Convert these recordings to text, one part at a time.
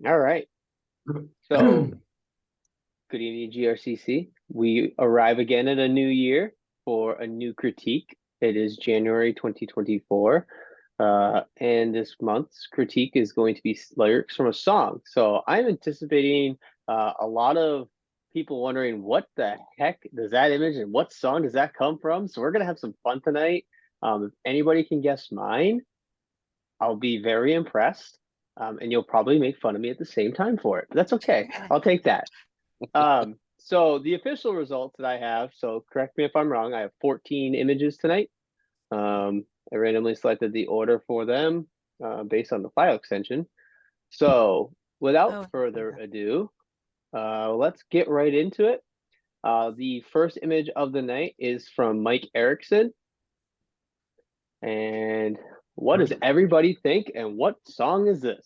All right. So, good evening, GRCC. We arrive again in a new year for a new critique. It is January 2024. And this month's critique is going to be lyrics from a song. So, I'm anticipating a lot of people wondering what the heck does that image and what song does that come from? So, we're going to have some fun tonight. If anybody can guess mine, I'll be very impressed. And you'll probably make fun of me at the same time for it. But that's okay. I'll take that. So the official results that I have, so correct me if I'm wrong, I have 14 images tonight. I randomly selected the order for them based on the file extension. So without further ado, let's get right into it. The first image of the night is from Mike Erickson. And what does everybody think? And what song is this?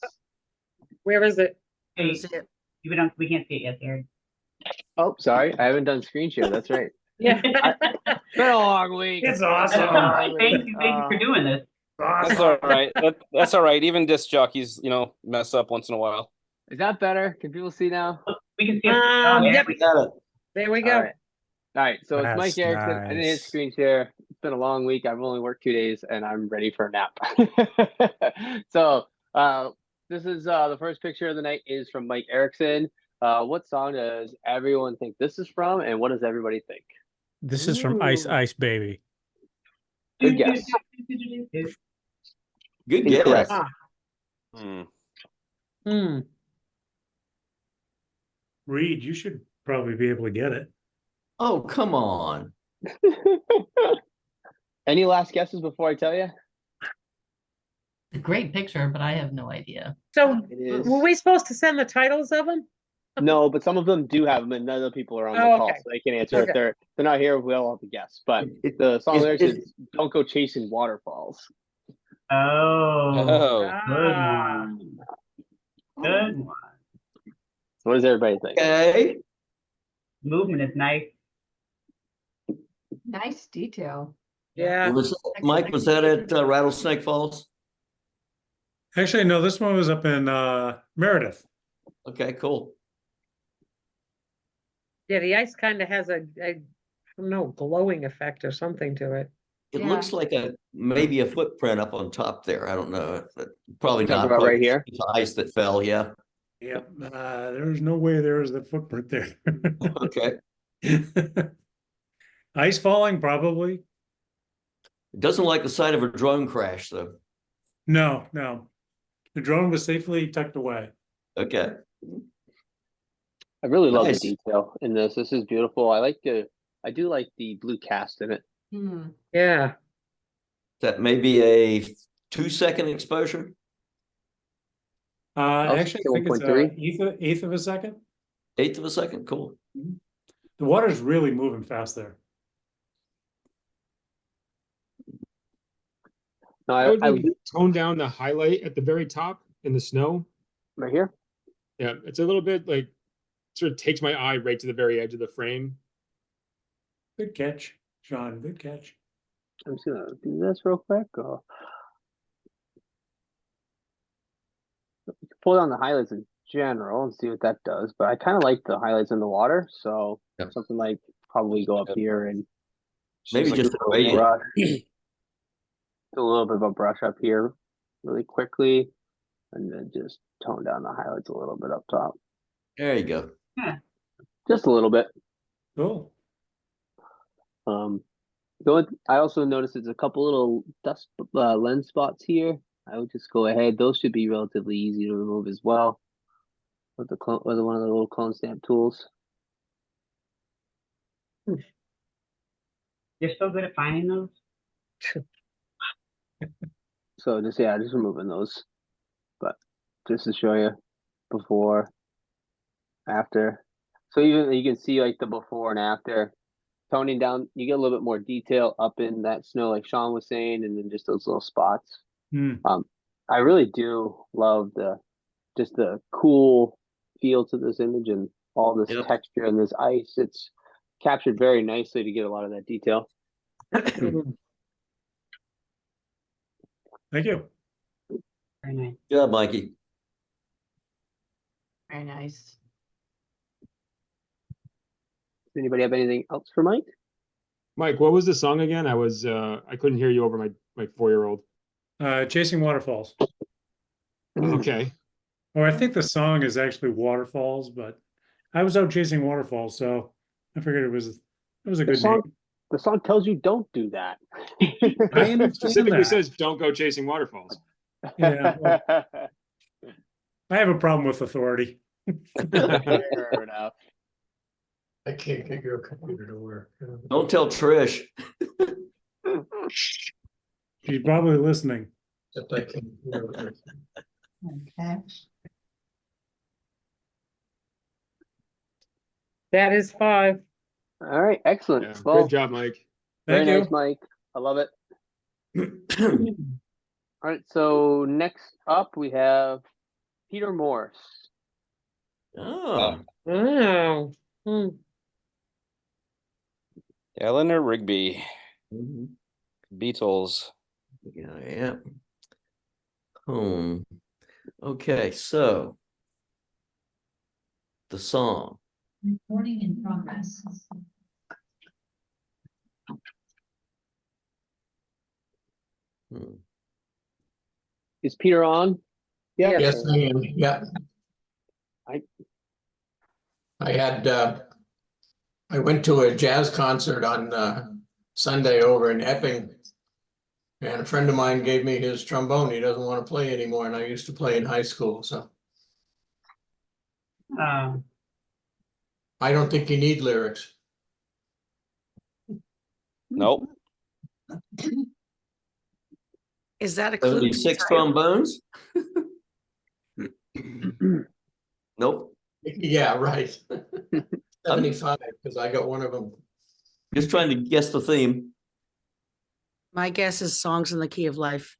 Where is it? Hey, we can't see it yet, Gary. Oh, sorry. I haven't done screen share. That's right. Yeah. It's been a long week. It's awesome. Thank you for doing this. Awesome. That's all right. That's all right. Even disc jockeys, mess up once in a while. Is that better? Can people see now? We can see it. Yep. We got it. There we go. All right. So it's Mike That's Erickson. I didn't hit nice. screen share. It's been a long week. I've only worked 2 days and I'm ready for a nap. So this is the first picture of the night is from Mike Erickson. What song does everyone think this is from, and what does everybody think? This is from Ice Ice Baby. Good guess. Good guess. Incorrect. Reed, you should probably be able to get it. Oh, come on. Any last guesses before I tell you? A great picture, but I have no idea. So It is. were we supposed to send the titles of them? No, but some of them do have them, and none of the people are on the call, okay. so they can answer. Okay. If they're not here, we'll have to guess. But It- the song lyrics is- is "Don't go chasing waterfalls." Oh, Oh, good one. Good one. So what does everybody think? Okay. Movement is nice. Nice detail. Yeah. Mike, was that at Rattlesnake Falls? Actually, no, this one was up in Meredith. Okay, cool. Yeah, the ice kind of has I don't know, glowing effect or something to it. It Yeah. looks like maybe a footprint up on top there. I don't know. Probably Talking not. about Probably right here? it's ice that fell. Yeah. Yep. There's no way there was the footprint there. Okay. Ice falling, probably. It doesn't like the sight of a drone crash, though. No. The drone was safely tucked away. Okay. I really love Nice. the detail in this. This is beautiful. I do like the blue cast in it. Yeah. That may be a 2-second exposure. Actually, I think it's 1.3. eighth of a second. 1/8 of a second. Cool. The water's really moving fast there. No, I would I maybe tone down the highlight at the very top in the snow. right here. Yeah, it's a little bit like sort of takes my eye right to the very edge of the frame. Good catch, Sean. Good catch. I'm just gonna do this real quick. Pull down the highlights in general and see what that does. But I kind of like the highlights in the water, so Yep. something like probably go up here and Maybe Seems just do a a gradient. brush. Do a little bit of a brush up here really quickly, and then just tone down the highlights a little bit up top. There you go. Just a little bit. Cool. I also noticed there's a couple little dust lens spots here. I would just go ahead. Those should be relatively easy to remove as well with one of the little clone stamp tools. You're so good at finding those. So just removing those, but just to show you before, after. So you can see like the before and after. Toning down, you get a little bit more detail up in that snow, like Sean was saying, and then just those little spots. I really do love the cool feel to this image and all this Yep. texture and this ice. It's captured very nicely to get a lot of that detail. Thank you. Very nice. Good job, Mikey. Very nice. Does anybody have anything else for Mike? Mike, what was the song again? I couldn't hear you over my 4-year-old. Chasing Waterfalls. Okay. Or I think the song is actually Waterfalls, but I was out chasing waterfalls, so I figured it was a good name. The song tells you don't do that. I understand Specifically that. says don't go chasing waterfalls. Yeah, well, I have a problem with authority. Fair enough. I can't get your computer to work. Don't tell Trish. She's probably listening. Except I can hear it. Okay. That is 5. All right, excellent. Yeah. Well, Good job, Mike. very Thank nice, you. Mike. I love it. All right, so next up we have Peter Morse. Oh, Oh. Hmm. Eleanor Rigby, mhm. Beatles. Yeah, yeah. Okay, so the song. Recording in progress. Hmm. Is Peter on? Yeah. Yes, I am. Yeah. I- I had, I went to a jazz concert on Sunday over in Epping. And a friend of mine gave me his trombone. He doesn't want to play anymore, and I used to play in high school, so Uh, I don't think you need lyrics. Nope. Is that a clue? 76 trombones? Nope. Yeah, right. 75, because I got one of them. Just trying to guess the theme. My guess is songs in the key of life.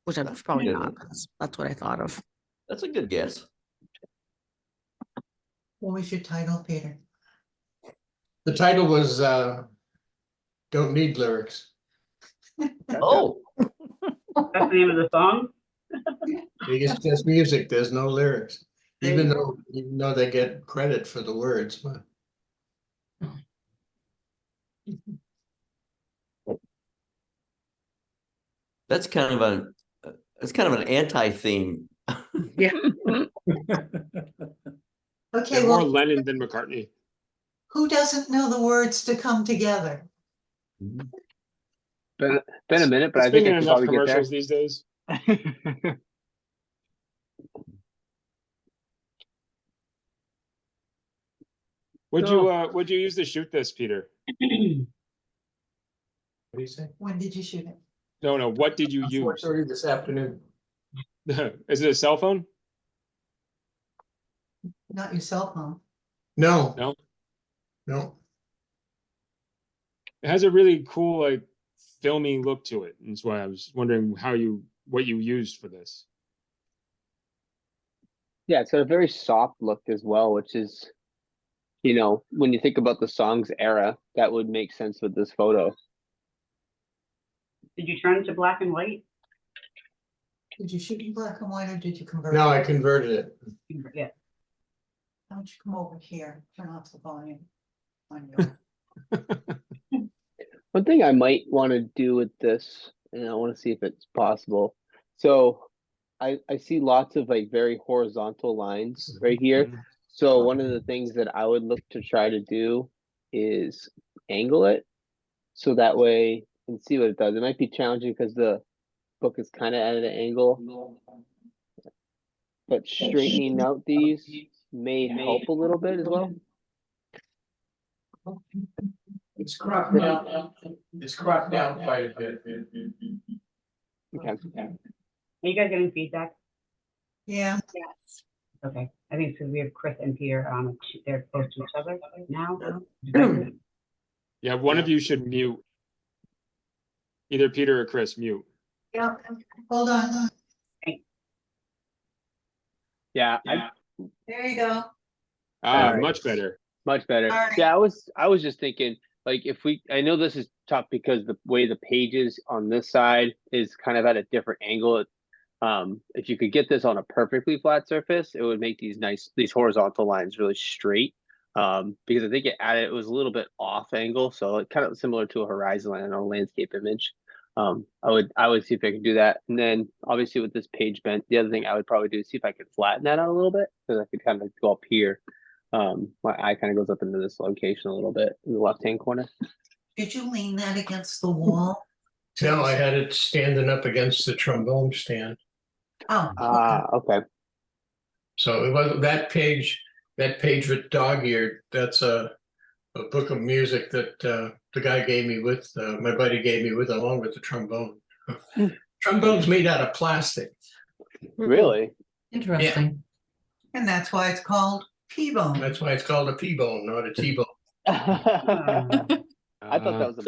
Which I'm probably Yeah. not. That's what I thought of. That's a good guess. What was your title, Peter? The title was Don't Need Lyrics. Oh, that's the name of the song? It's just music, there's no lyrics. Even though they get credit for the words, but that's kind of an anti-theme. Yeah. They're Okay, more well, Lennon than McCartney. who doesn't know the words to come together? Been a minute, but It's I think been I in can enough probably get there. commercials these days. Would you use to shoot this, Peter? what do you say? When did you shoot it? No, what did you use? 4:30 this afternoon. Is it a cell phone? Not your cell phone. No, No. no. It has a really cool, like, filmy look to it. And that's why I was wondering what you used for this. Yeah, it's got a very soft look as well, which is, when you think about the song's era, that would make sense with this photo. Did you turn it to black and white? Did you shoot in black and white or did you convert? No, I converted it. Yeah. Why don't you come over here, turn off the volume on your. One thing I might want to do with this, and I want to see if it's possible. So I see lots of like very horizontal lines right here. So one of the things that I would look to try to do is angle it. So that way, and see what it does. It might be challenging because the book is kind of at an angle. But straightening out these may help a little bit as well. It's cropped down. It's cropped down quite a bit. Okay. Are you guys getting feedback? Yeah. Okay, I think because we have Chris and Peter on, they're close to each other now. Yeah, one of you should mute. Either Peter or Chris, mute. Yeah, hold on. Yeah, There you go. Alright. Much better. much better. All right. Yeah, I was just thinking, like, I know this is tough because the way the pages on this side is kind of at a different angle. If you could get this on a perfectly flat surface, it would make these horizontal lines really straight. Because I think it was a little bit off angle, so it kind of similar to a horizon line on a landscape image. I would see if I could do that. And then obviously with this page bent, the other thing I would probably do is see if I could flatten that out a little bit, because I could kind of go up here. My eye kind of goes up into this location a little bit in the left-hand corner. Did you lean that against the wall? No, I had it standing up against the trombone stand. Oh, Okay. So it was that page with dog eared, that's a book of music that the guy gave me with, my buddy gave me with, along with the trombone. Trombone's made out of plastic. Really? Interesting. and that's why it's called P-bone. That's why it's called a P-bone, not a T-bone. I thought that was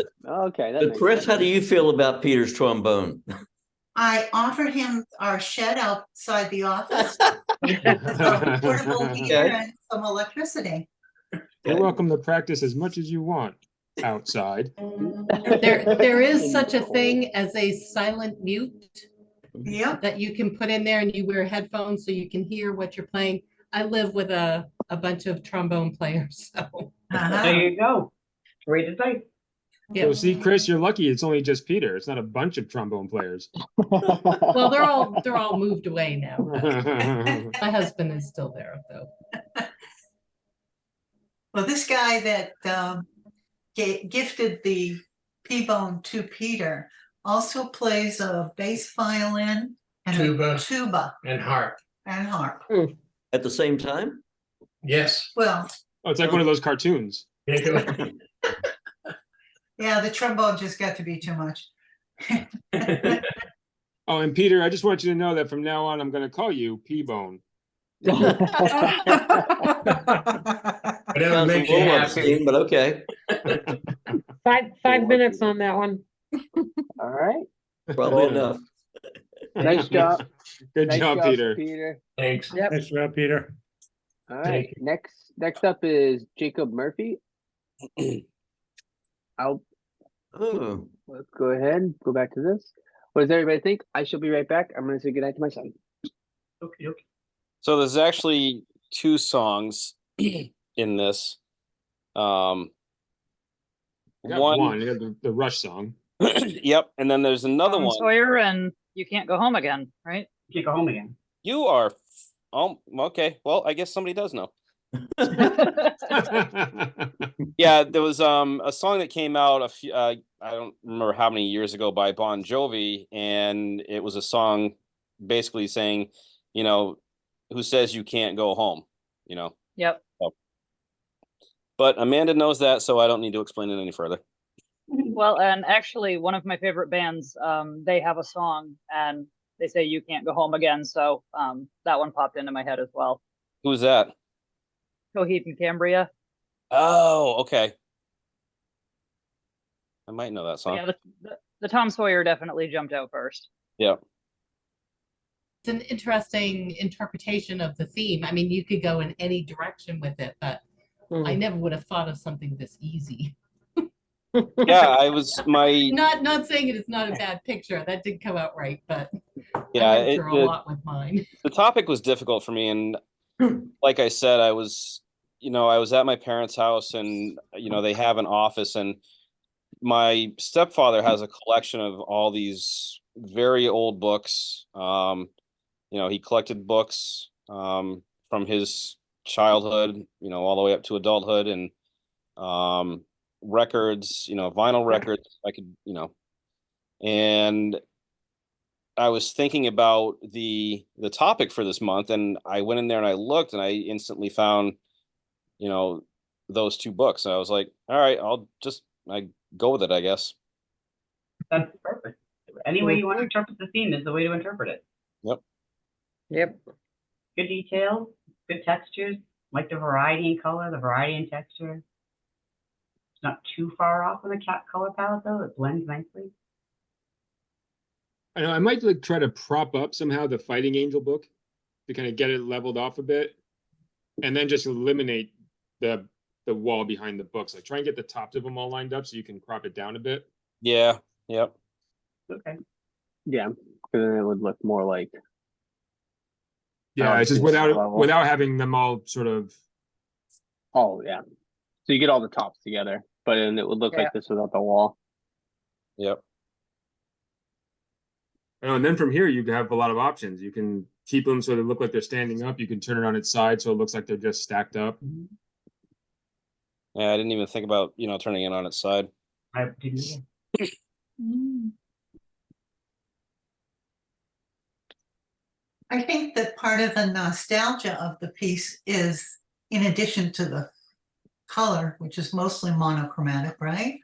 okay. That So makes Chris, sense. how do you feel about Peter's trombone? I offered him our shed outside the office, some portable heater Okay. and some electricity. You're welcome to practice as much as you want outside. There is such a thing as a silent mute Yep. that you can put in there, and you wear headphones so you can hear what you're playing. I live with a bunch of trombone players, so. Uh-huh. There you go. Great advice. Yeah. So see, Chris, you're lucky. It's only just Peter. It's not a bunch of trombone players. Well, they're all moved away now. But my husband is still there, though. Well, this guy that gifted the P-bone to Peter also plays a bass violin and Tuba. a tuba And harp. and harp. At the same time? Yes. Well, Oh, it's like one of those cartoons. yeah, the trombone just got to be too much. Oh, and Peter, I just want you to know that from now on, I'm going to call you P-Bone. Whatever Sounds a makes you little happy. obscene, but okay. 5 minutes on that one. All right. Probably Cool. enough. Nice job. Good Nice job, Peter. Peter. Thanks. Yep. Nice job, Peter. All Thank right. Next up is Jacob Murphy. Oh, Let's go ahead. Go back to this. What does everybody think? I shall be right back. I'm going to say goodnight to my son. Okay, okay. So there's actually two songs in this. I got one. You got the Rush song. Yep, and then there's another Tom one. Sawyer and You Can't Go Home Again, right? You go home again. You are. Oh, okay. Well, I guess somebody does know. Yeah, there was a song that came out a few I don't remember how many years ago by Bon Jovi, and it was a song basically saying, you know, who says you can't go home, you know. Yep. But Amanda knows that, so I don't need to explain it any further. Well, and actually one of my favorite bands, they have a song and they say You Can't Go Home Again, so that one popped into my head as well. Who's that? Coheed and Cambria. Oh, okay. I might know that song. Yeah, the Tom Sawyer definitely jumped out first. Yeah. It's an interesting interpretation of the theme. I mean, you could go in any direction with it, but I never would have thought of something this easy. Yeah, I was Not saying it is not a bad picture. That did come out right, but yeah, I went through a lot with mine. the topic was difficult for me, and like I said, I was at my parents' house, and they have an office, and my stepfather has a collection of all these very old books. He collected books from his childhood, all the way up to adulthood, and records, vinyl records. And I was thinking about the topic for this month, and I went in there and I looked, and I instantly found, those two books. And I was like, all right, I go with it, I guess. That's perfect. Any way you want to interpret the theme is the way to interpret it. Yep. Good details, good textures, like the variety in color, the variety in texture. It's not too far off on the color palette though. It blends nicely. I know I might try to prop up somehow the Fighting Angel book to kind of get it leveled off a bit, and then just eliminate the wall behind the books. Like try and get the tops of them all lined up so you can crop it down a bit. Yeah. Yep. Okay. Yeah. because then it would look more like. Yeah, it's just obviously level. without having them all sort of. Oh yeah, so you get all the tops together, but then it would look like this without the wall. Yep. Oh, and then from here you have a lot of options. You can keep them so they look like they're standing up. You can turn it on its side so it looks like they're just stacked up. Yeah, I didn't even think about, turning it on its side. I didn't either. I think that part of the nostalgia of the piece is, in addition to the color, which is mostly monochromatic, right?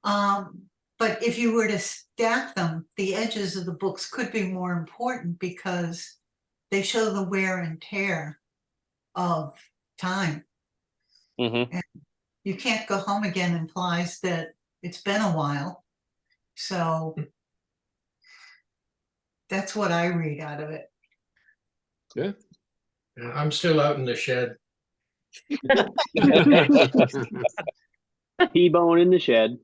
But if you were to stack them, the edges of the books could be more important because they show the wear and tear of time. Mm-hmm. And you can't go home again implies that it's been a while. So that's what I read out of it. Yeah. I'm still out in the shed. T-bone in the shed.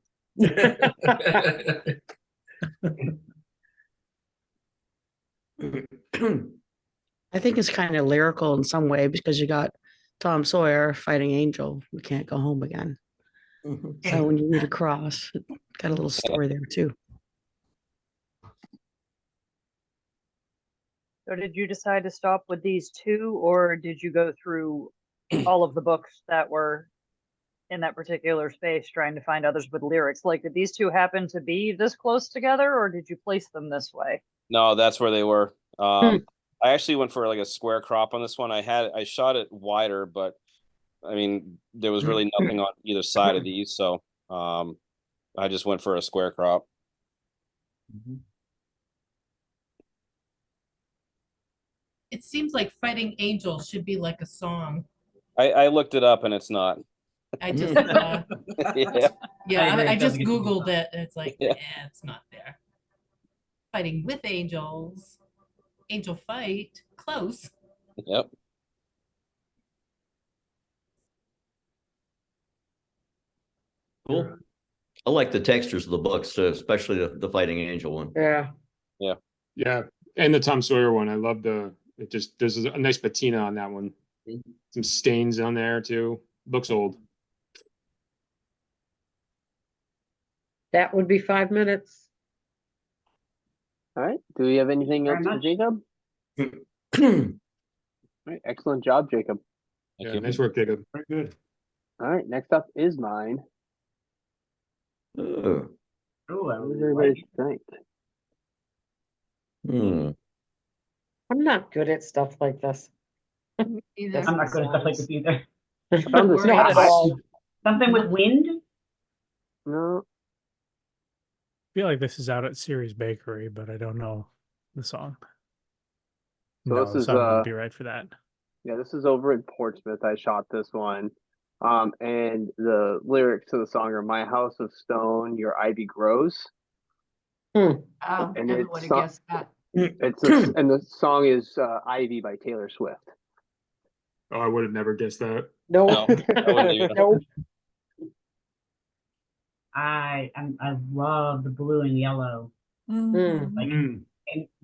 I think it's kind of lyrical in some way because you got Tom Sawyer fighting Angel. We can't go home again. So when you read across, it got a little story there too. So did you decide to stop with these two, or did you go through all of the books that were in that particular space trying to find others with lyrics? Like, did these two happen to be this close together, or did you place them this way? No, that's where they were. I actually went for like a square crop on this one. I shot it wider, but I mean, there was really nothing on either side of these, so I just went for a square crop. It seems like Fighting Angel should be like a song. I looked it up and it's not. I just, Yeah. I just Googled it and it's like, it's not there. Fighting with Angels, Angel Fight, close. Yep. Cool. I like the textures of the books too, especially the Fighting Angel one. Yeah. Yeah. Yeah. And the Tom Sawyer one. I love there's a nice patina on that one. Some stains on there too. Looks old. That would be 5 minutes. All right. Do we have anything else for Jacob? All right. Excellent job, Jacob. Thank Yeah, you. nice work, Jacob. Very good. All right. Next up is mine. Oh. Oh, I What does really everybody like it. think? I'm not good at stuff like this. Either. I'm not good at stuff like this either. I found this Not at all. Something with wind? No. I feel like this is out at Series Bakery, but I don't know the song. So No, this the is song wouldn't be right for that. Yeah, this is over in Portsmouth. I shot this one. And the lyrics to the song are "My house of stone, your ivy grows." Oh, And never it's would have so- guessed that. And the song is "Ivy" by Taylor Swift. Oh, I would have never guessed that. No. No, I wouldn't either. Nope. I love the blue and yellow, Mhm. like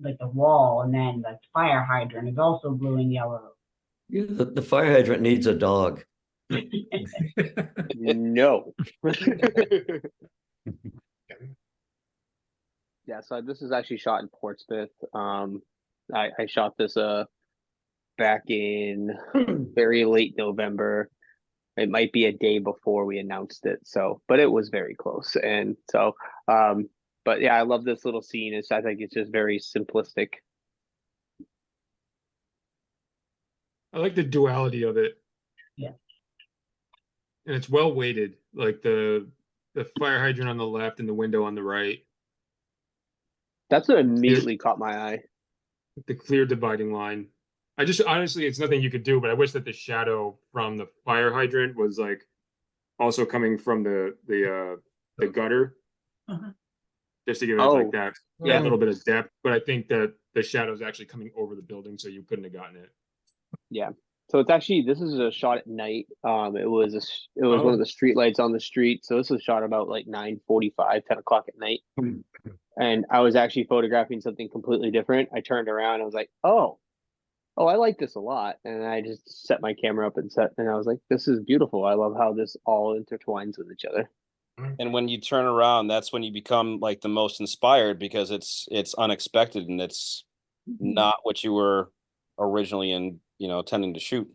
like the wall, and then the fire hydrant is also blue and yellow. Yeah, the fire hydrant needs a dog. No. Yeah, so this is actually shot in Portsmouth. I shot this back in very late November. It might be a day before we announced it. So, but it was very close. And so, but yeah, I love this little scene. I think it's just very simplistic. I like the duality of it. Yeah. And it's well weighted, like the fire hydrant on the left and the window on the right. That's what immediately caught my eye. The clear dividing line. I just honestly, it's nothing you could do, but I wish that the shadow from the fire hydrant was like also coming from the gutter, just to give it like that a little bit of depth. But I think that the shadow is actually coming over the building, so you couldn't have gotten it. Yeah. So it's actually, this is a shot at night. It was one of the street lights on the street. So this was shot about like 9:45, 10 o'clock at night. and I was actually photographing something completely different. I turned around and I was like, oh, I like this a lot. And I just set my camera up and I was like, this is beautiful. I love how this all intertwines with each other. And when you turn around, that's when you become like the most inspired, because it's unexpected and it's not what you were originally intending to shoot.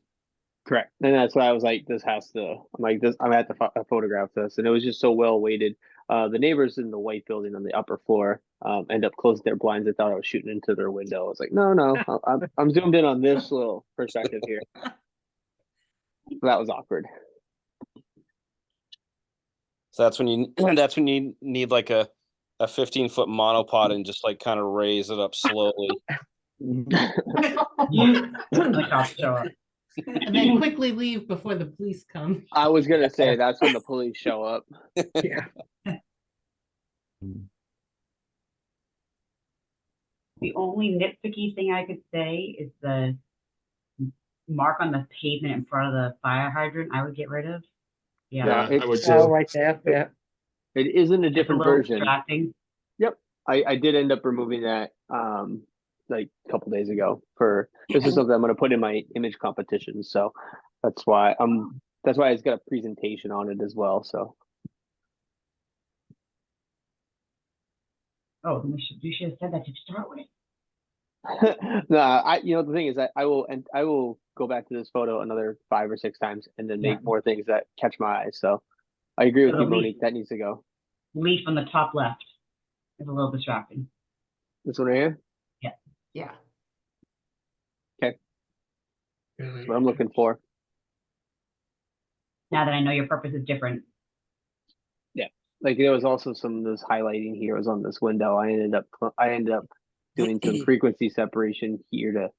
Correct. And that's why I was like, this has to, I'm like, this, I'm at to photograph this. And it was just so well weighted. The neighbors in the white building on the upper floor end up closing their blinds. They thought I was shooting into their window. I was like, no, I'm zoomed in on this little perspective here. So that was awkward. So that's when you need like a 15-foot monopod and just like kind of raise it up slowly. The cops show up. And then quickly leave before the police come. I was gonna say that's when the police show up. Yeah. The only nitpicky thing I could say is the mark on the pavement in front of the fire hydrant. I would get rid of. Yeah, I would Oh, too. right there. Yeah. It is in a It's different little version. distracting. Yep. I did end up removing that like a couple days ago for this is something I'm gonna put in my image competition. So that's why it's got a presentation on it as well. So Oh, you should have said that to start with. no, the thing is I will go back to this photo another 5 or 6 times and then make more things that catch my eyes. So I agree with So you, the Monique. That needs to go. Leaf on the top left is a little distracting. This one right here. Yeah. That's what I'm looking for. Now that I know your purpose is different. Yeah. Like there was also some of this highlighting here was on this window. I ended up doing some frequency separation here to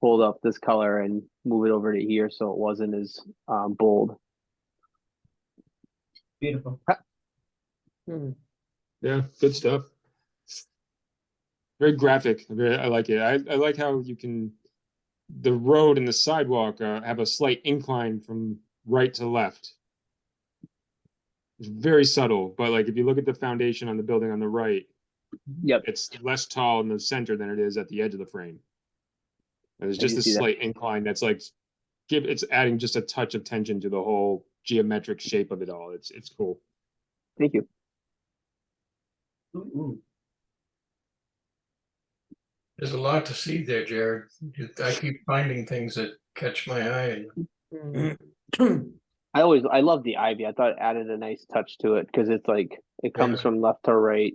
hold up this color and move it over to here so it wasn't as bold. Beautiful. Yeah, good stuff. Very graphic. I like it. I like how the road and the sidewalk have a slight incline from right to left. It's very subtle, but like if you look at the foundation on the building on the right, Yep. it's less tall in the center than it is at the edge of the frame. There's I just do a see that. slight incline that's like it's adding just a touch of tension to the whole geometric shape of it all. It's cool. Thank you. Ooh. There's a lot to see there, Jared. I keep finding things that catch my eye. I love the ivy. I thought it added a nice touch to it because it's like it comes from left to right.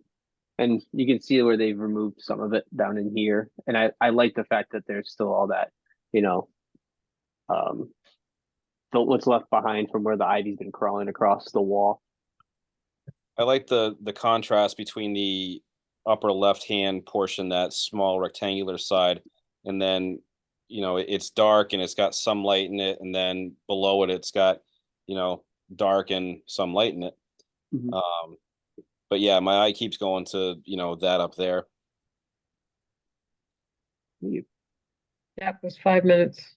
And you can see where they've removed some of it down in here. And I like the fact that there's still all that, what's left behind from where the ivy's been crawling across the wall. I like the contrast between the upper left-hand portion, that small rectangular side, and then, it's dark and it's got some light in it, and then below it, it's got, dark and some light in it. Mm-hmm. But yeah, my eye keeps going to, that up there. Yep, it was 5 minutes.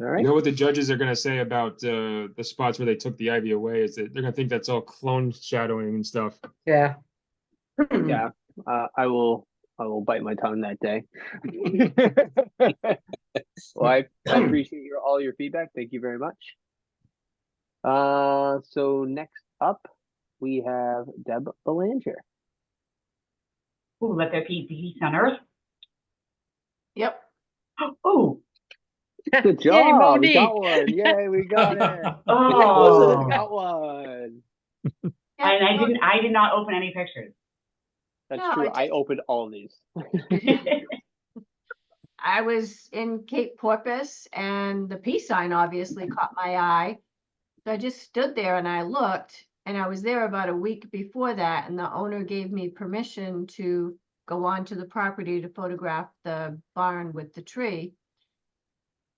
All right. You know what the judges are going to say about the spots where they took the ivy away is that they're going to think that's all clone shadowing and stuff. Yeah. Yeah. I will bite my tongue that day. Well, I appreciate all your feedback. Thank you very much. So next up we have Deb Belanger. Ooh, let there be peace on earth. Yep. Oh, good job. Yay, We Monique. got one. Yay, we got it. Oh. Got one. And I did not open any pictures. That's No, true. I I opened all of these. I was in Cape Porpoise and the peace sign obviously caught my eye. So I just stood there and I looked, and I was there about a week before that, and the owner gave me permission to go onto the property to photograph the barn with the tree.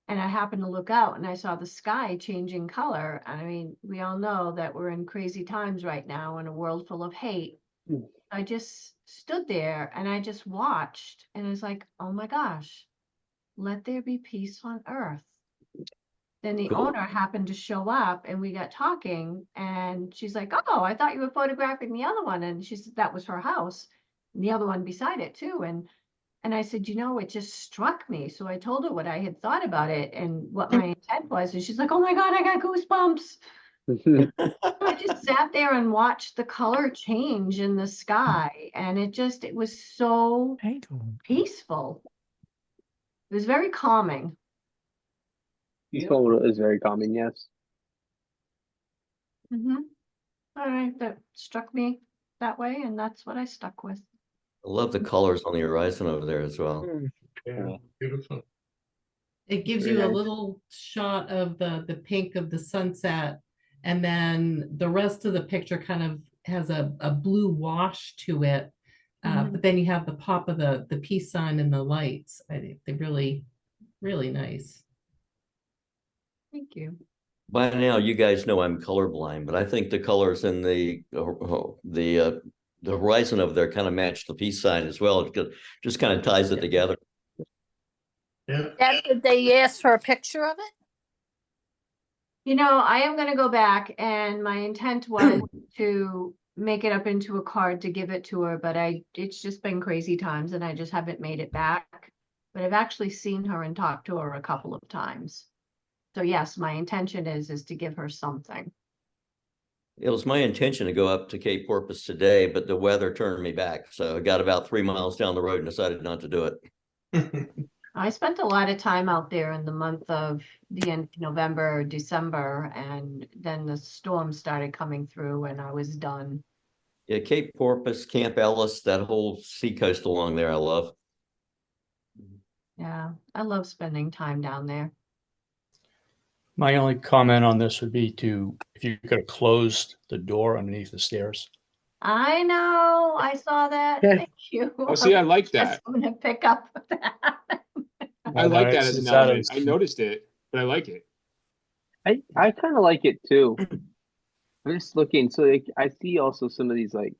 And I happened to look out and I saw the sky changing color. I mean, we all know that we're in crazy times right now in a world full of hate. I just stood there and I just watched, and it's like, oh my gosh, let there be peace on earth. Then the owner happened to show up and we got talking, and she's like, oh, I thought you were photographing the other one. And she said that was her house. and the other one beside it too. And I said, it just struck me. So I told her what I had thought about it and what my intent was. And she's like, oh my God, I got goosebumps. I just sat there and watched the color change in the sky. And it was so peaceful. It was very calming. Peaceful is very calming, yes. All right, that struck me that way, and that's what I stuck with. I love the colors on the horizon over there as well. Yeah, beautiful. It gives Very you a nice. little shot of the pink of the sunset, and then the rest of the picture kind of has a blue wash to it. But then you have the pop of the peace sign and the lights. I think they're really, really nice. Thank you. By now, you guys know I'm colorblind, but I think the colors in the horizon over there kind of match the peace sign as well. It just kind of ties it together. Yeah. Did they ask for a picture of it? I am going to go back, and my intent was to make it up into a card to give it to her, but it's just been crazy times, and I just haven't made it back. But I've actually seen her and talked to her a couple of times. So yes, my intention is to give her something. It was my intention to go up to Cape Porpoise today, but the weather turned me back. So I got about 3 miles down the road and decided not to do it. I spent a lot of time out there in the month of the end of November, December, and then the storm started coming through and I was done. Yeah, Cape Porpoise, Camp Ellis, that whole seacoast along there, I love. Yeah, I love spending time down there. My only comment on this would be if you could have closed the door underneath the stairs. I know, I saw that. Thank you. Oh, see, I like that. I'm gonna pick up that. I like that as an element. I noticed it, but I like it. I kind of like it too. I'm just looking, so like I see also some of these like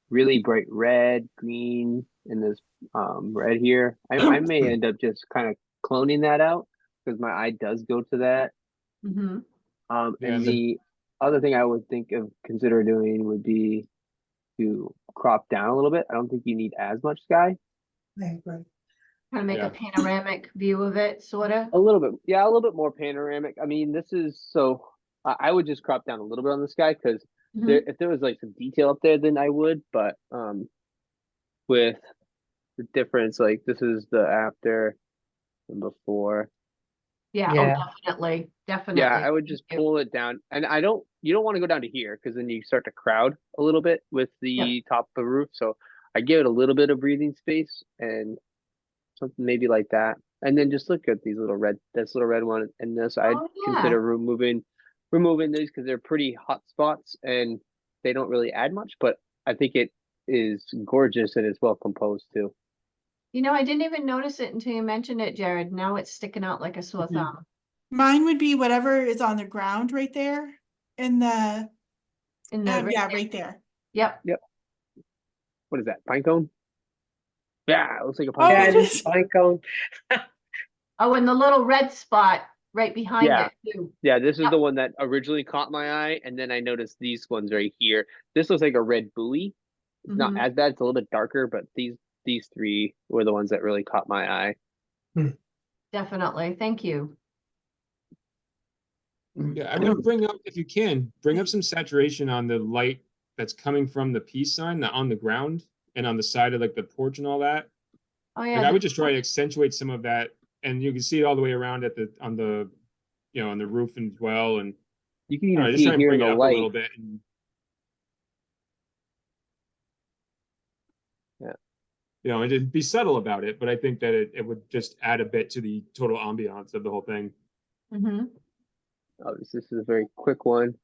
really bright red, green, and this red here. I may end up just kind of cloning that out because my eye does go to that. Mm-hmm. And the other thing I would consider doing would be to crop down a little bit. I don't think you need as much sky. Right. Kind of make a panoramic view of it, sort of. A little bit, yeah, a little bit more panoramic. I mean, this is so. I would just crop down a little bit on the sky because if there was like some detail up there, then I would. But with the difference, like this is the after and before. Yeah, Yeah. Oh, definitely. Yeah, I would just pull it down, and you don't want to go down to here because then you start to crowd a little bit with the top of the roof. So I give it a little bit of breathing space and something maybe like that. And then just look at this little red one and this. I'd consider removing these because they're pretty hot spots and they don't really add much, but I think it is gorgeous and it's well composed too. I didn't even notice it until you mentioned it, Jared. Now it's sticking out like a sore thumb. Mine would be whatever is on the ground right there in the right there. Yep. What is that? Pine cone? Yeah, it looks like a pine cone. Yeah, it is pine cone. Oh, and the little red spot right behind it too. Yeah, this is the one that originally caught my eye, and then I noticed these ones right here. This looks like a red buoy. It's not as bad, it's a little bit darker, but these three were the ones that really caught my eye. Definitely. Thank you. Yeah, I would bring up some saturation on the light that's coming from the peace sign on the ground and on the side of like the porch and all that. Oh yeah. Like, I would just try to accentuate some of that, and you can see it all the way around on the roof as well, and you can even just see try it here in bring the it up light. a little bit. And, and just be subtle about it, but I think that it would just add a bit to the total ambiance of the whole thing. Oh, this is a very quick one.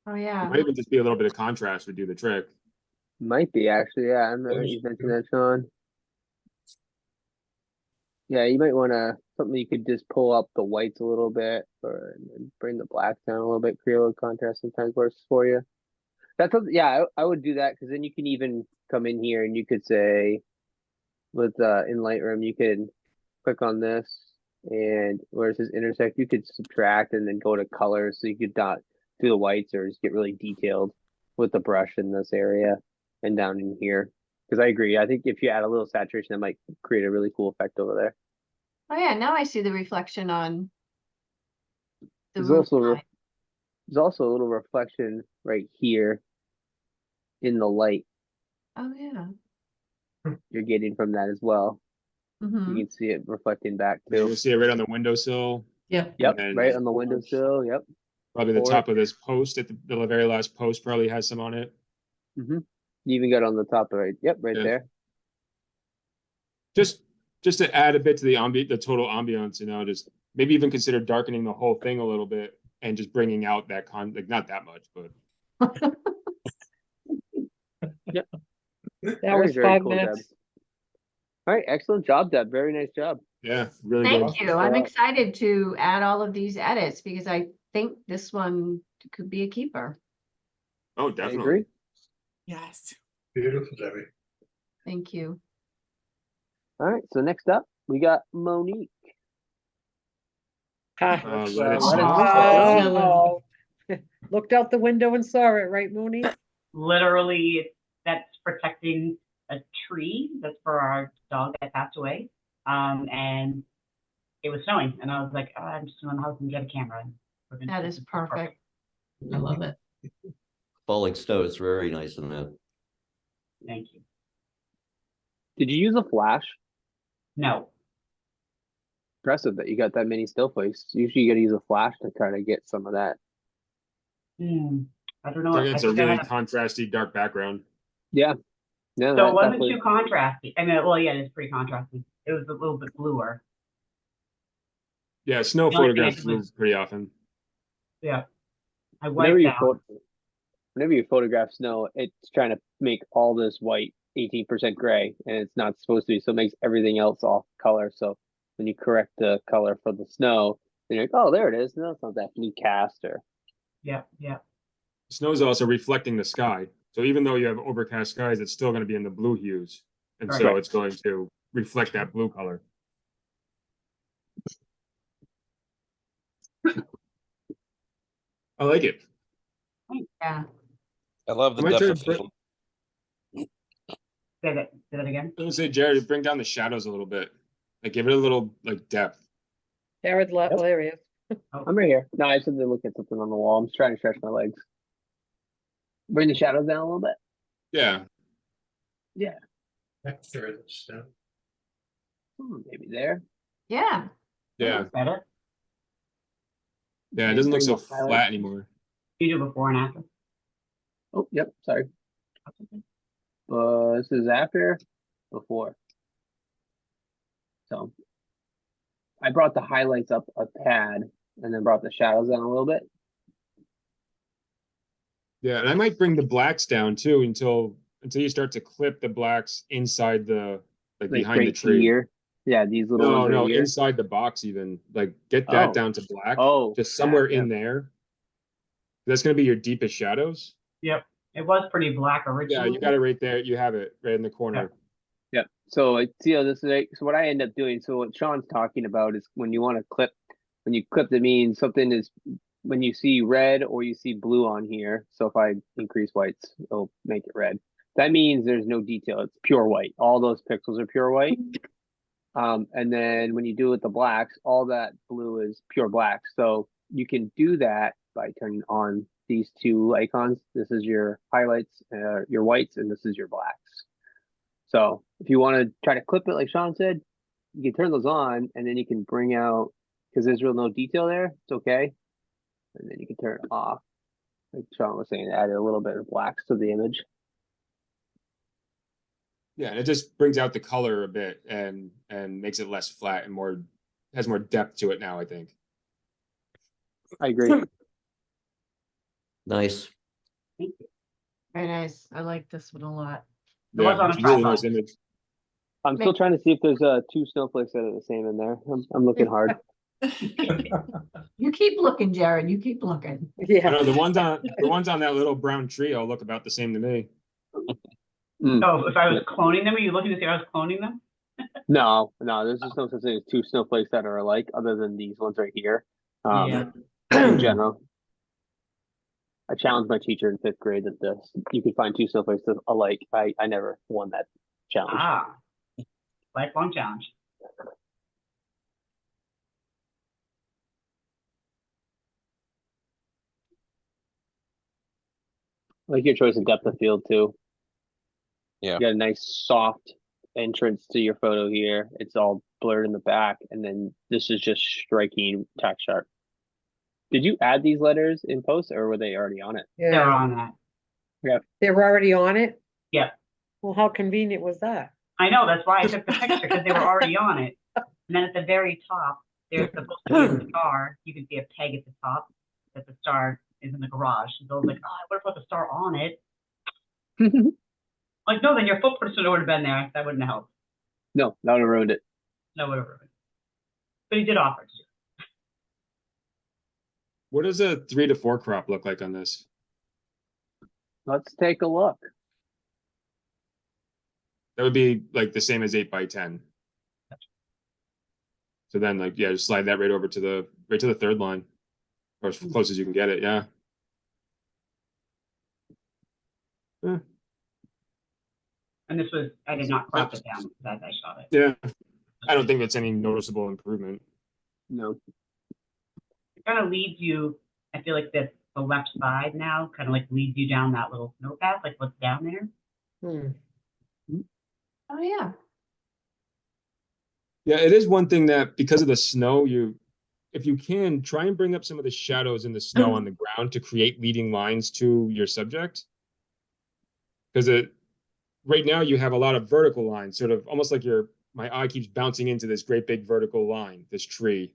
Oh yeah. It might even just be a little bit of contrast would do the trick. Might be actually, yeah. I'm not you mentioned that, Sean. Yeah, you might want to something you could just pull up the whites a little bit, and bring the blacks down a little bit. Create a little contrast sometimes works for you. That's I would do that because then you can even come in here and you could say, with in Lightroom, you can click on this and where it says intersect, you could subtract and then go to colors so you could dot do the whites or just get really detailed with the brush in this area. and down in here. Because I agree. I think if you add a little saturation, that might create a really cool effect over there. Oh yeah, now I see the reflection on the There's roof also line. there's also a little reflection right here in the light Oh yeah. you're getting from that as well. Mm-hmm. You can see it reflecting back Yeah, too. you'll see it right on the windowsill. Yep. Yep, And right on the windowsill. Yep. probably the Or- top of this post at the very last post probably has some on it. You even got on the top right. Yep, right Yeah. there. Just to add a bit to the total ambiance, you know, just maybe even consider darkening the whole thing a little bit and just bringing out that like not that much, but Yep. That was Very 5 cool, minutes. Deb. All right, excellent job, Deb. Very nice job. yeah, really good. Thank you. I'm excited to add all of these edits because I think this one could be a keeper. Oh, I definitely. agree. Yes. Beautiful, Debbie. Thank you. All right, so next up we got Monique. Let it Let snow. us Oh. Looked out the window and saw it, right, Mooney? Literally, that's protecting a tree that's for our dog that passed away. And it was snowing, and I was like, oh, I'm just going to the house and get a camera. And we're gonna- That is perfect. I love it. Falling snow is very nice in that. Thank you. Did you use a flash? No, Impressive that you got that many still places. Usually you got to use a flash to try to get some of that. I don't know. So I it's a think I really had contrasty dark background. Yeah. No, So that it wasn't definitely. too contrasty. I mean, well, yeah, it's pretty contrasty. It was a little bit bluer. Yeah, snow The only thing I photographs did was- move pretty often. Yeah. I Whenever wiped you out. whenever you photograph snow, it's trying to make all this white 18% gray, and it's not supposed to be. So it makes everything else off color. So when you correct the color for the snow, then you're like, oh, there it is. No, it's not that blue cast or. Yeah, yeah. Snow is also reflecting the sky. So even though you have overcast skies, it's still going to be in the blue hues. And so Right. it's going to reflect that blue color. I like it. Yeah. I love the I might depth try of to br- field. Say that again. I was gonna say, Jared, bring down the shadows a little bit. Like give it a little like depth. Jared's hilarious. I'm right here. No, I just had to look at something on the wall. I'm just trying to stretch my legs. Bring the shadows down a little bit. Yeah. Yeah. Texture of the snow. Maybe there. Yeah. Yeah. Better. Yeah. It doesn't look so Bring the highlight. flat anymore. You do before and after. Oh, yep. Sorry. This is after, before. So I brought the highlights up a pad and then brought the shadows down a little bit. Yeah, and I might bring the blacks down too until you start to clip the blacks inside the like behind the right tree. here. Yeah, these little No, ones right no, here. inside the box even. Like get that Oh. down to black. Oh, Just somewhere yeah, in there. That's gonna be your deepest shadows. Yep. It was pretty black Yeah, originally. you got it right there. You have it right in the corner. Yeah. So see how this is. So what I end up doing. So what Sean's talking about is when you want to clip. When you clip, that means something is when you see red or you see blue on here. So if I increase whites, it'll make it red. That means there's no detail. It's pure white. All those pixels are pure white. And then when you do it with the blacks, all that blue is pure black. So you can do that by turning on these two icons. This is your highlights, your whites, and this is your blacks. So if you want to try to clip it, like Sean said, you can turn those on, and then you can bring out, because there's real no detail there, it's okay. And then you can turn it off. Like Sean was saying, add a little bit of blacks to the image. Yeah, and it just brings out the color a bit and makes it less flat and more has more depth to it now, I think. I agree. Nice. Very nice. I like this one a lot. Yeah, it's a really nice image. I'm still trying to see if there's two snowflakes that are the same in there. I'm looking hard. You keep looking, Jared. You keep looking. I know the ones on that little brown tree all look about the same to me. So if I was cloning them, are you looking to see if I was cloning them? No, there's just no such thing as two snowflakes that are alike, other than these ones right here. Yeah. In general. I challenged my teacher in 5th grade that you could find two snowflakes alike. I never won that challenge. Ah, lifelong challenge. I like your choice of depth of field too. Yeah. You got a nice soft entrance to your photo here. It's all blurred in the back, and then this is just striking tack sharp. Did you add these letters in post, or were they already on it? They're Yeah, on that. Yeah. they were already on it. Yeah. Well, how convenient was that? I know, that's why I took the picture, because they were already on it. And then at the very top, there's supposed to be a star. You can see a peg at the top, that the star is in the garage. And Bill's like, oh, I would have put the star on it. Like, no, then your footprints would have been there. That wouldn't have helped. No, that would have ruined it. No, would have ruined it. But he did offer to. What does a 3 to 4 crop look like on this? Let's take a look. That would be like the same as 8x10. So then, like, yeah, just slide that right over to the 3rd line, or as close as you can get it. Yeah. Yeah. And this was, I did not crop it down as I shot it. Yeah. I don't think that's any noticeable improvement. No. It kind of leads you, I feel like the left side now kind of like leads you down that little snow path, like what's down there. Oh, yeah. Yeah, it is one thing that because of the snow, if you can, try and bring up some of the shadows in the snow on the ground to create leading lines to your subject. Because right now you have a lot of vertical lines, sort of almost like my eye keeps bouncing into this great big vertical line, this tree.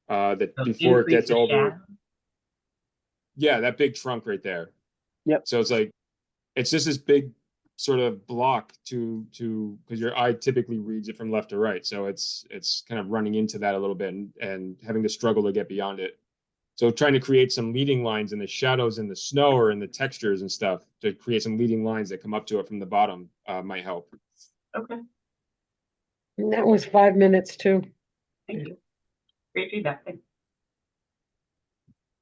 That So before it increase gets the over. shadow. Yeah, that big trunk right there. Yep. So it's like, it's just this big sort of block because your eye typically reads it from left to right. So it's kind of running into that a little bit and having to struggle to get beyond it. So trying to create some leading lines in the shadows in the snow or in the textures and stuff to create some leading lines that come up to it from the bottom might help. Okay, And that was 5 minutes too. thank you. Great feedback. Thanks.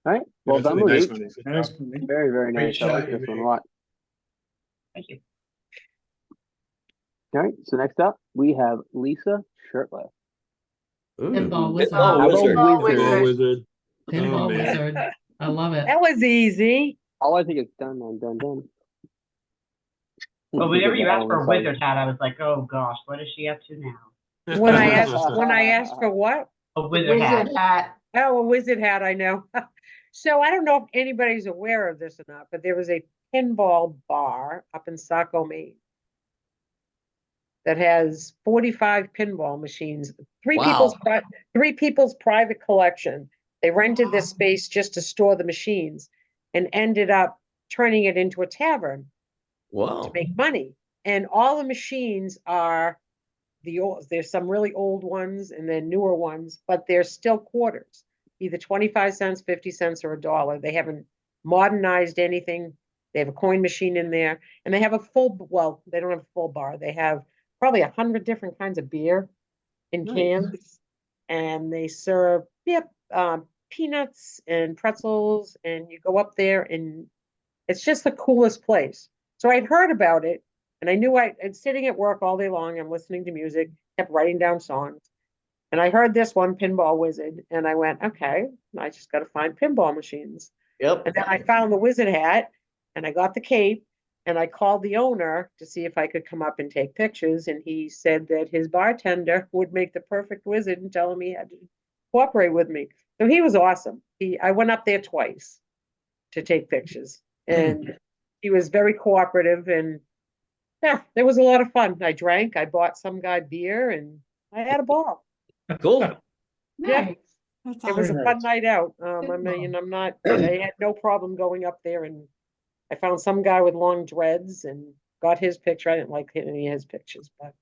All right. Well That's done, really nice, Monique. Monique. Nice, Monique. Very, very Great nice. I like shot, this one a Monique. lot. Thank you. All right. So next up, we have Lisa Shirtliff. Pinball wizard. Pinball wizard. Pinball Wizard. Wizard. Pinball Oh, man. wizard. I love it. That was easy. All I think is done, done, done, done. Well, whenever you asked for a wizard hat, I was like, oh gosh, what is she up to now? When I asked for what? A wizard hat. Wizard hat. Oh, a wizard hat, I know. So I don't know if anybody's aware of this or not, but there was a pinball bar up in Saco, Maine that has 45 pinball machines, three Wow. people's private collection. They rented this space just to store the machines and ended up turning it into a tavern to Wow. make money. And all the machines are there's some really old ones and then newer ones, but they're still quarters, either 25 cents, 50 cents, or $1. They haven't modernized anything. They have a coin machine in there, and they have they don't have a full bar. They have probably 100 different kinds of beer in cans, and they serve peanuts and pretzels, and you go up there and it's just the coolest place. So I'd heard about it, and I knew I'd sitting at work all day long. I'm listening to music, kept writing down songs. And I heard this one, Pinball Wizard, and I went, okay, I just got to find pinball machines. Yep. And then I found the wizard hat, and I got the cape, and I called the owner to see if I could come up and take pictures. And he said that his bartender would make the perfect wizard and tell him he had to cooperate with me. So he was awesome. I went up there twice to take pictures, and he was very cooperative, and yeah, it was a lot of fun. I drank, I bought some guy beer, and I had a ball. Cool. Yeah, Nice. That's it was a awesome. fun night out. I mean, I had no problem going up there, and I found some guy with long dreads and got his picture. I didn't like any of his pictures, but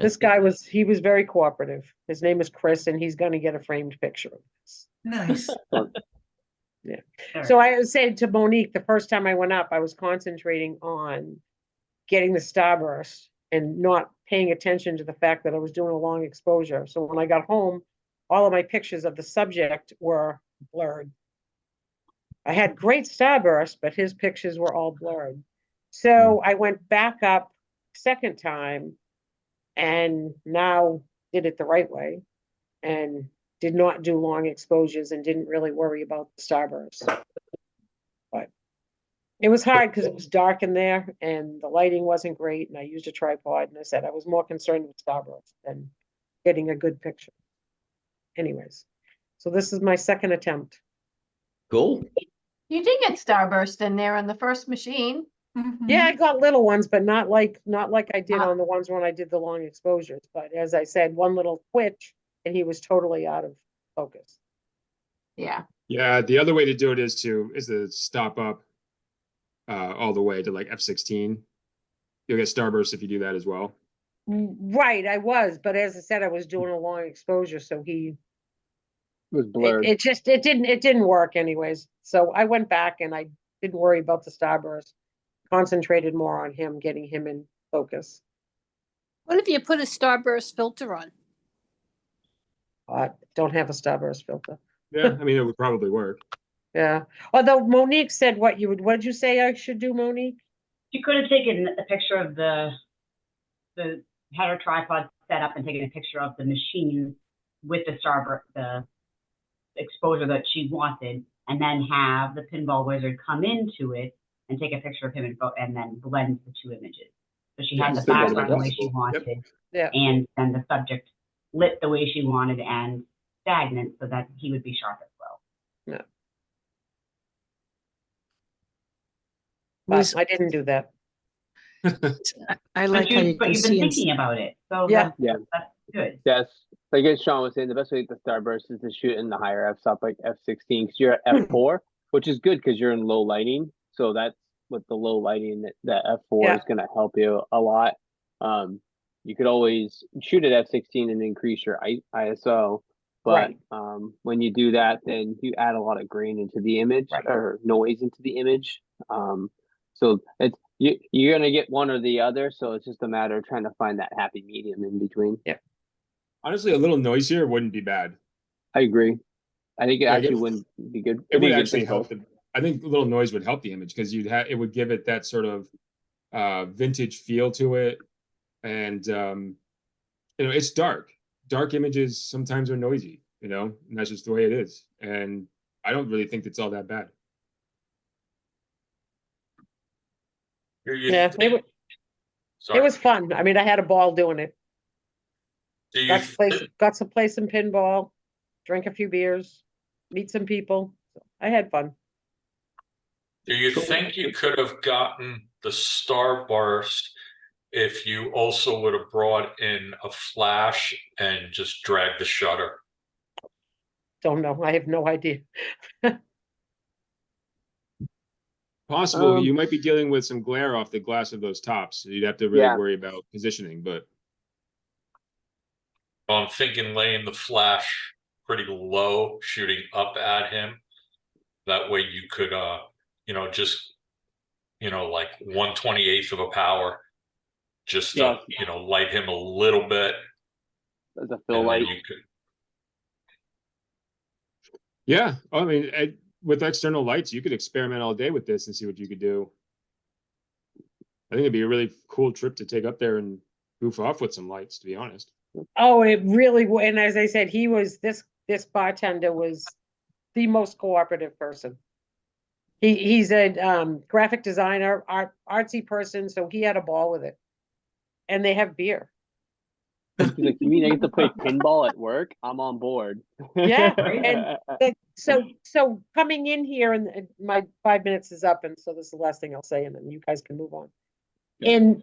this guy was very cooperative. His name is Chris, and he's going to get a framed picture of this. Nice. Yeah. So I said to Monique, the first time I went up, I was concentrating on getting the starburst and not paying attention to the fact that I was doing a long exposure. So when I got home, all of my pictures of the subject were blurred. I had great starburst, but his pictures were all blurred. So I went back up second time and now did it the right way and did not do long exposures and didn't really worry about the starburst. But it was hard because it was dark in there and the lighting wasn't great. And I used a tripod and I said I was more concerned with starburst than getting a good picture. Anyways, so this is my second attempt. Cool. You did get starburst in there on the first machine. Yeah, I got little ones, but not like I did on the ones when I did the long exposures. But as I said, one little twitch and he was totally out of focus. Yeah. Yeah, the other way to do it is to stop up all the way to like F16. You'll get starburst if you do that as well. Right, I was, but as I said, I was doing a long exposure, so he was blurred. It didn't work anyways. So I went back and I didn't worry about the starburst. Concentrated more on him, getting him in focus. What if you put a starburst filter on? I don't have a starburst filter. Yeah, I mean, it would probably work. Yeah. Although Monique said what did you say I should do, Monique? You could have taken a picture of the had her tripod set up and taken a picture of the machine with the starburst, the exposure that she wanted, and then have the pinball wizard come into it and take a picture of him and then blend the two images. So she had the background the way she wanted, and then the subject lit the way she wanted and stagnant so that he would be sharp as well. Yeah. But I didn't do that. I like how you but can you've see been thinking about it, so yeah, that's good. Yes, like as Sean was saying, the best way to get the starburst is to shoot in the higher F stop, like F16, because you're at F4, which is good because you're in low lighting. So that's with the low lighting that F4 is going to help you a lot. You could always shoot at F16 and increase your ISO, but when you do that, then you add a lot of grain into the image or noise into the image. So it's you're gonna get one or the other. So it's just a matter of trying to find that happy medium in between. Yeah. Honestly, a little noisier wouldn't be bad. I agree. I think it actually wouldn't be good. It would actually help. I think a little noise would help the image because it would give it that sort of vintage feel to it, and it's dark. Dark images sometimes are noisy, and that's just the way it is. And I don't really think it's all that bad. Yeah, it was fun. I mean, I had a ball doing it. Got to play some pinball, drink a few beers, meet some people. So I had fun. Do you think you could have gotten the starburst if you also would have brought in a flash and just dragged the shutter? Don't know. I have no idea. Possible. You might be dealing with some glare off the glass of those tops. So you'd have to really worry about positioning, but I'm thinking laying the flash pretty low, shooting up at him. That way you could, just, like 1/28 of a power, just to, light him a little bit. As a fill light. Yeah, I mean, with external lights, you could experiment all day with this and see what you could do. I think it'd be a really cool trip to take up there and goof off with some lights, to be honest. Oh, it really would. And as I said, this bartender was the most cooperative person. He's a graphic designer, artsy person, so he had a ball with it. And they have beer. He's like, you mean I get to play pinball at work? I'm on board. Yeah, and so coming in here, and my 5 minutes is up, and so this is the last thing I'll say, and then you guys can move on. In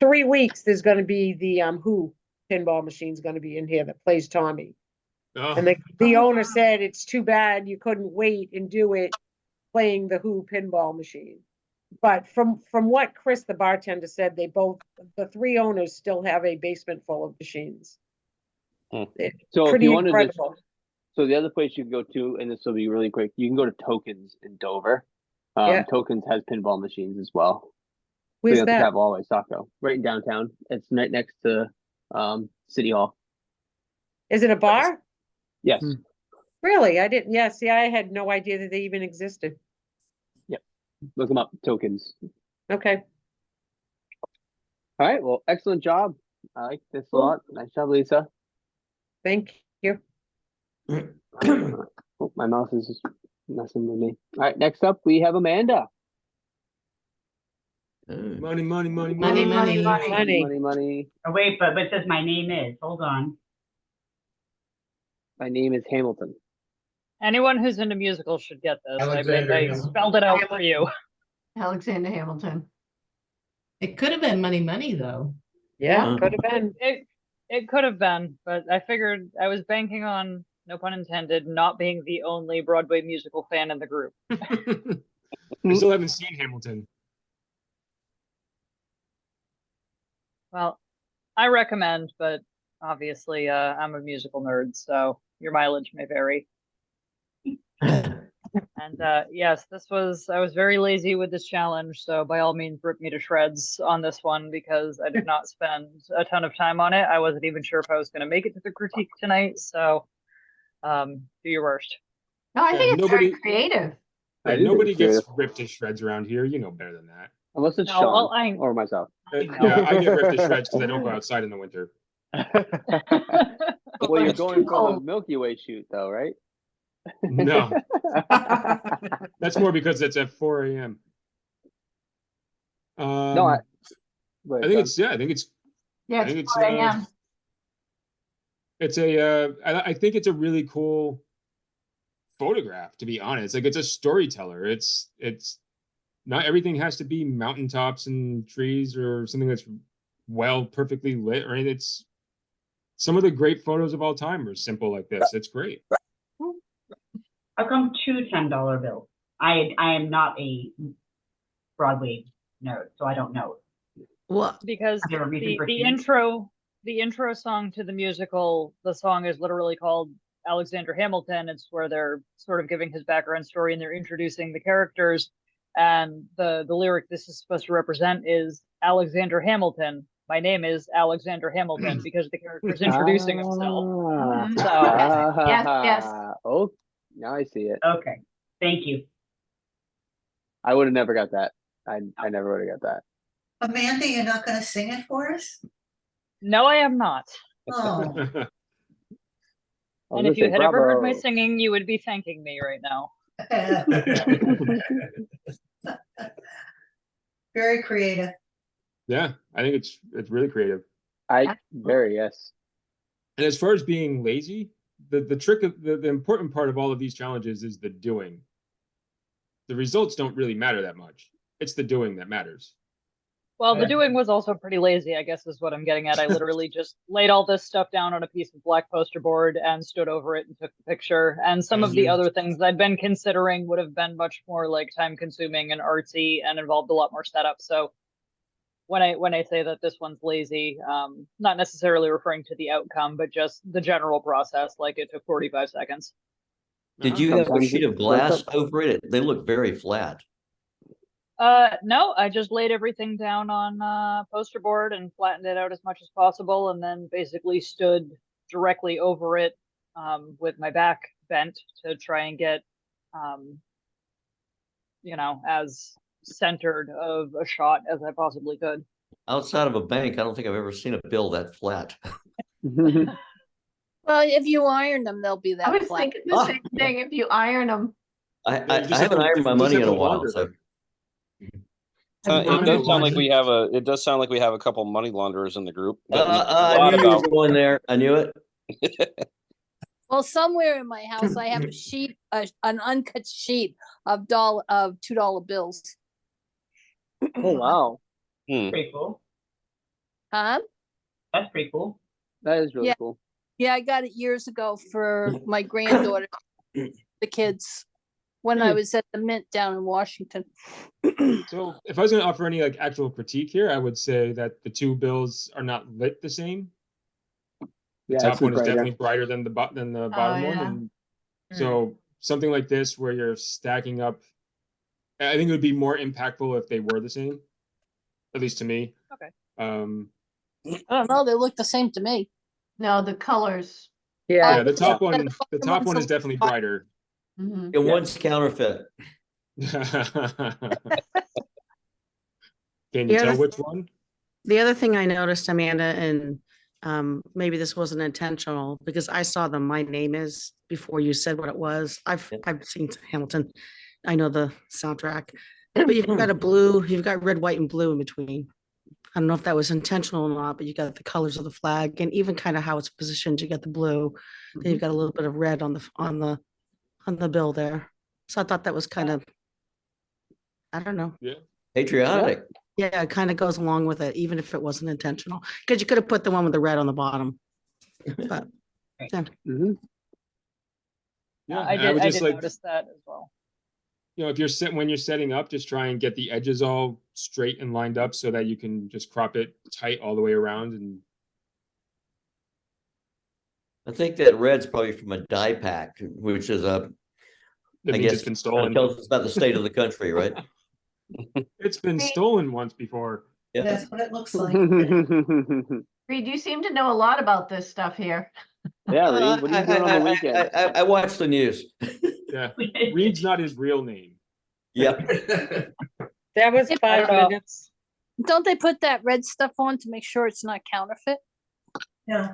3 weeks, there's going to be the Who pinball machine's going to be in here that plays Tommy. Oh. And the owner said it's too bad you couldn't wait and do it playing the Who pinball machine. But from what Chris, the bartender, said, the three owners still have a basement full of machines. So if you wanted to, so the other place you can go to, and this will be really quick, you can go to Tokens in Dover. Tokens has pinball machines as well. Where's so that? Have all Saco, right in downtown. It's right next to City Hall. Is it a bar? Yes. Really? I didn't, yeah, see, I had no idea that they even existed. Look them up, tokens. Okay. All right, well, excellent job. I like this a Cool. lot. Nice job, Lisa. Thank you. Oh, my mouse is just messing with me. All right, next up we have Amanda. Money, money, money, Money, money, Money, money. Oh, wait, but it says my name is. Hold on. My name is Hamilton. Anyone who's into musicals should get this. Alexander I Hamilton. spelled it out for you. Alexander Hamilton. It could have been Money Money though. Yeah, could have been. It could have been, but I figured I was banking on, no pun intended, not being the only Broadway musical fan in the group. I still haven't seen Hamilton. Well, I recommend, but obviously I'm a musical nerd, so your mileage may vary. And yes, I was very lazy with this challenge, so by all means rip me to shreds on this one because I did not spend a ton of time on it. I wasn't even sure if I was going to make it to the critique tonight, so do your worst. No, I Yeah, think it's nobody- very creative. Yeah, nobody gets ripped to shreds around here. You know better than that. Unless it's No, Sean well, or myself. Yeah, I get ripped to shreds because I don't go outside in the winter. Well, you're going for the Milky Way shoot, though, right? No, that's more because it's at 4 a.m. No, I think it's Yeah, I think it's 4 a.m. It's a I think it's a really cool photograph, to be honest. Like, it's a storyteller. It's not everything has to be mountaintops and trees or something that's perfectly lit, right? It's some of the great photos of all time are simple like this. It's great. How come two $10 bills? I am not a Broadway nerd, so I don't know. Well, Because Is there a reason for the two? intro song to the musical, the song is literally called Alexander Hamilton. It's where they're sort of giving his background story and they're introducing the characters. And the lyric this is supposed to represent is Alexander Hamilton. My name is Alexander Hamilton because the character's introducing himself. So Yes. Oh, now I see it. Okay, thank you. I would have never got that. I never would have got that. Amanda, you're not going to sing it for us? no, I am not. Oh, And if you had ever heard my singing, you would be thanking me right now. very creative. Yeah, I think it's really creative. Yes. And as far as being lazy, the trick of the important part of all of these challenges is the doing. The results don't really matter that much. It's the doing that matters. Well, the doing was also pretty lazy, I guess is what I'm getting at. I literally just laid all this stuff down on a piece of black poster board and stood over it and took the picture. And some of the other things I'd been considering would have been much more like time consuming and artsy and involved a lot more setup. So when I say that this one's lazy, not necessarily referring to the outcome, but just the general process, like it took 45 seconds. Did you have a sheet of glass over it? They look very flat. No, I just laid everything down on poster board and flattened it out as much as possible, and then basically stood directly over it with my back bent to try and get, as centered of a shot as I possibly could. Outside of a bank, I don't think I've ever seen a bill that flat. Well, if you iron them, they'll be that I was flat. thinking the same thing. If you iron them, I haven't ironed my money in a while, so. It does sound like we have a couple money launderers in the group. I knew you were going there. I knew it. Well, somewhere in my house, I have a sheet, an uncut sheet of $2 bills. Oh wow, Pretty cool. Huh? That's pretty cool. that is really Yeah. cool. Yeah, I got it years ago for my granddaughter, the kids, when I was at the Mint down in Washington. So if I was going to offer any like actual critique here, I would say that the two bills are not lit the same. The Yeah, top it's one is brighter. definitely brighter than the bottom one. yeah. And so something like this where you're stacking up, I think it would be more impactful if they were the same, at least to me. Okay. I don't know, they look the same to me. no, the colors Yeah, the top yeah, one, the top one's one a is definitely brighter. And one's counterfeit. Can The you other tell which one? The other thing I noticed, Amanda, and maybe this wasn't intentional because I saw the "My Name Is" before you said what it was. I've seen Hamilton. I know the soundtrack, but you've got you've got red, white, and blue in between. I don't know if that was intentional or not, but you got the colors of the flag and even kind of how it's positioned. You got the blue, then you've got a little bit of red on the bill there. So I thought that was kind of, I don't know. Yeah. Patriotic. Yeah, it kind of goes along with it, even if it wasn't intentional. Because you could have put the one with the red on the bottom. But yeah. Yeah, I and would did just like, notice that as well. you know, if you're when you're setting up, just try and get the edges all straight and lined up so that you can just crop it tight all the way around. And I think that red's probably from a die pack, which is that I means guess it's been stolen. tells us about the state of the country, right? It's been stolen once before. Yeah. That's what it looks like. Reed, you seem to know a lot about this stuff here. Yeah, Reed, what are you doing on the weekend? I watch the news. Yeah, Reed's not his real name. Yep. That was I 5 don't know. minutes. Don't they put that red stuff on to make sure it's not counterfeit? Yeah.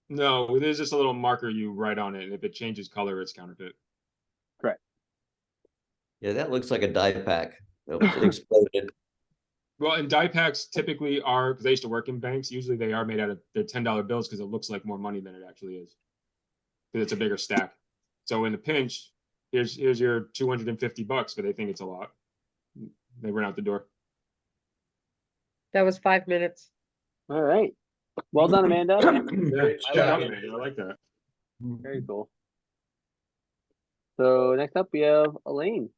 No, there's just a little marker you write on it, and if it changes color, it's counterfeit. Correct. Yeah, that looks like a die pack. It exploded. Well, and die packs typically are, because I used to work in banks, usually they are made out of their $10 bills because it looks like more money than it actually is. Because it's a bigger stack. So in a pinch, here's your $250, but they think it's a lot. They run out the door. That was 5 minutes. All right. Well done, Amanda. Yeah, I like that. Very cool. So next up we have Elaine.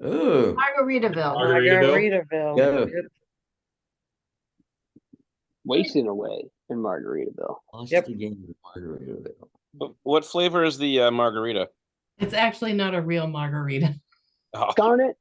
Ooh. Margaritaville. Margaritaville. Yeah. Wasting away in Margaritaville. Yep. What flavor is the margarita? It's actually not a real margarita. Oh. Darn it.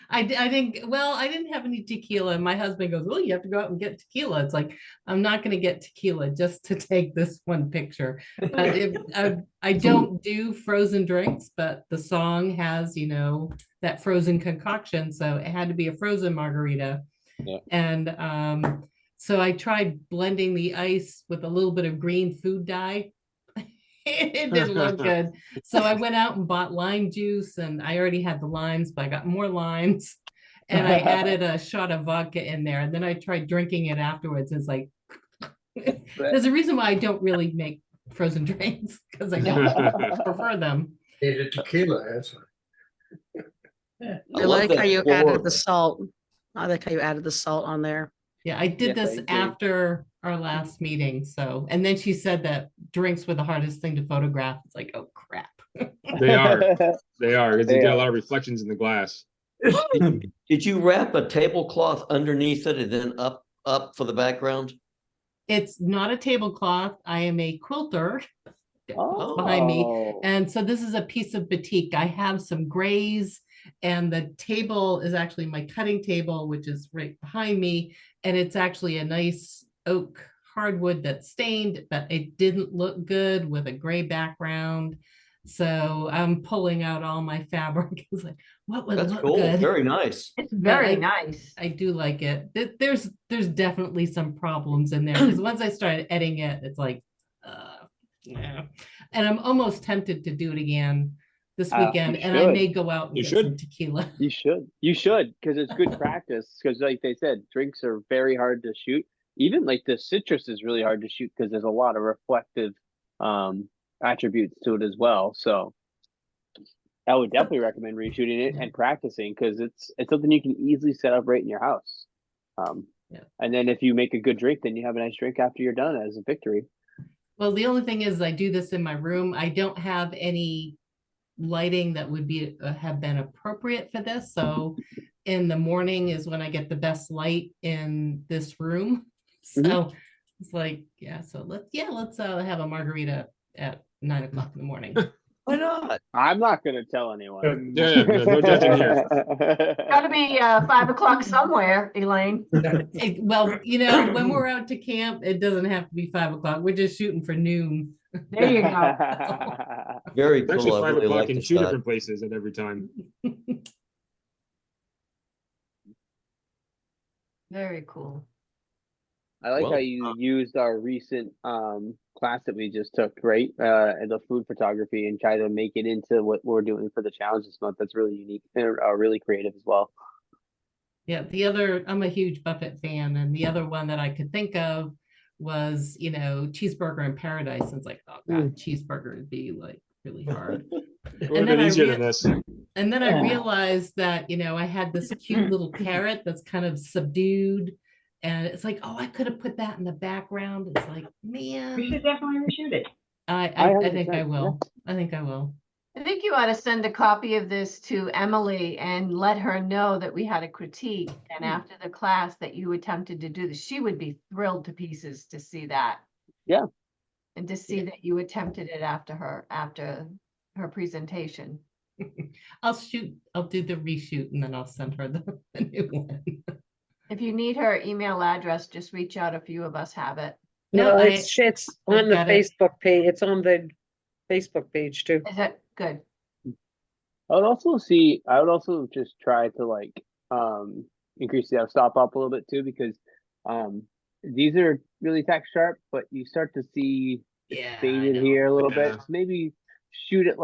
I think, well, I didn't have any tequila. My husband goes, well, you have to go out and get tequila. It's like, I'm not going to get tequila just to take this one picture. But I don't do frozen drinks, but the song has, you know, that frozen concoction. So it had to be a frozen margarita. Yeah. And so I tried blending the ice with a little bit of green food dye. It didn't look good. So I went out and bought lime juice, and I already had the limes, but I got more limes and I added a shot of vodka in there. And then I tried drinking it afterwards. It's like, there's a reason why I don't really make frozen drinks, because I don't prefer them. Needed tequila, that's I like how you added the salt. I like how you added the salt on there. Yeah, I did this after our last meeting. So, and then she said that drinks were the hardest thing to photograph. It's like, oh crap. They are. They are. You get a lot of reflections in the glass. Did you wrap a tablecloth underneath it and then up for the background? It's not a tablecloth. I am a quilter. Behind me. And so this is a piece of batik. I have some grays, and the table is actually my cutting table, which is right behind me. And it's actually a nice oak hardwood that's stained, but it didn't look good with a gray background. So I'm pulling out all my fabric. It's like, what would That's look cool. good? Very nice. It's very nice. I do like it. There's definitely some problems in there, because once I started editing it, it's like, yeah. And I'm almost tempted to do it again this weekend, and I may go out and get some tequila. You should, because it's good practice. Because like they said, drinks are very hard to shoot. Even like the citrus is really hard to shoot because there's a lot of reflective attributes to it as well. So I would definitely recommend reshooting it and practicing, because it's something you can easily set up right in your house. And then if you make a good drink, then you have a nice drink after you're done as a victory. Well, the only thing is I do this in my room. I don't have any lighting that would be have been appropriate for this. So in the morning is when I get the best light in this room. So it's like, yeah, so let's have a margarita at 9 o'clock in the morning. Why not? I'm not gonna tell anyone. Yeah, no judging here. Gotta be 5 o'clock somewhere, Elaine. Well, you know, when we're out to camp, it doesn't have to be 5 o'clock. We're just shooting for noon. There you go. Very It's actually cool. I 5 really o'clock like in the 2 shot. different places at every time. Very cool. I like how Well, you used our recent class that we just took, right? And the food photography, and try to make it into what we're doing for the challenge this month. That's really unique and really creative as well. Yeah, the other, I'm a huge Buffett fan, and the other one that I could think of was, you know, Cheeseburger in Paradise. And it's like, oh God, cheeseburger would be like really hard. A little bit easier than this. And then I realized that, you know, I had this cute little carrot that's kind of subdued. And it's like, oh, I could have put that in the background. It's like, man. We should definitely reshoot it. I think I will. I think I will. I think you ought to send a copy of this to Emily and let her know that we had a critique. And after the class that you attempted to do this, she would be thrilled to pieces to see that. Yeah. And to see that you attempted it after her presentation. I'll do the reshoot and then I'll send her the new one. If you need her email address, just reach out. A few of us have it. No, it's on the got it. Facebook page. It's on the Facebook page too. Is that good? I would also just try to like increase the stop up a little bit too, because these are really tack sharp, but you start to see faded here a little bit. So maybe shoot it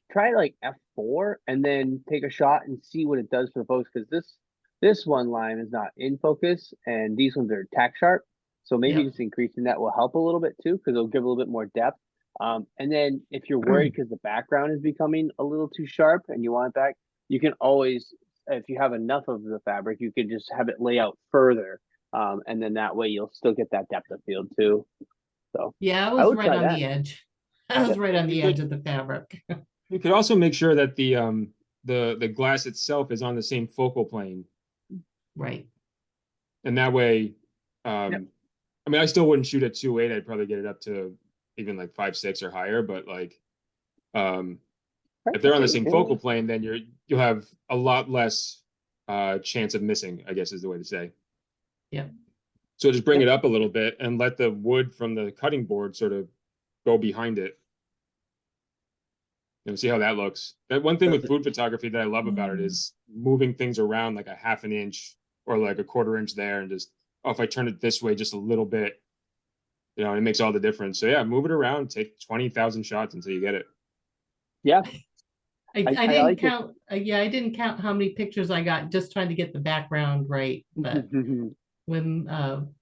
try like f4 and then take a shot and see what it does for the focus, because this one line is not in focus and these ones are tack sharp. So maybe just increasing that will help a little bit too, because it'll give a little bit more depth. And then if you're worried because the background is becoming a little too sharp and you want it back, you can always, if you have enough of the fabric, you could just have it lay out further. And then that way you'll still get that depth of field too. So yeah, I was right on the edge. I was right on the edge of the fabric. You could also make sure that the glass itself is on the same focal plane. Right. And that way, I mean, I still wouldn't shoot at 2.8. I'd probably get it up to even like 5.6 or higher. But like, if they're on the same focal plane, then you'll have a lot less chance of missing, I guess is the way to say. Yeah. So just bring it up a little bit and let the wood from the cutting board sort of go behind it. And see how that looks. That one thing with food photography that I love about it is moving things around like a half an inch or like a quarter inch there, and just, oh, if I turn it this way just a little bit, you know, it makes all the difference. So yeah, move it around, take 20,000 shots until you get it. Yeah. I didn't count. I didn't count how many pictures I got just trying to get the background right. But when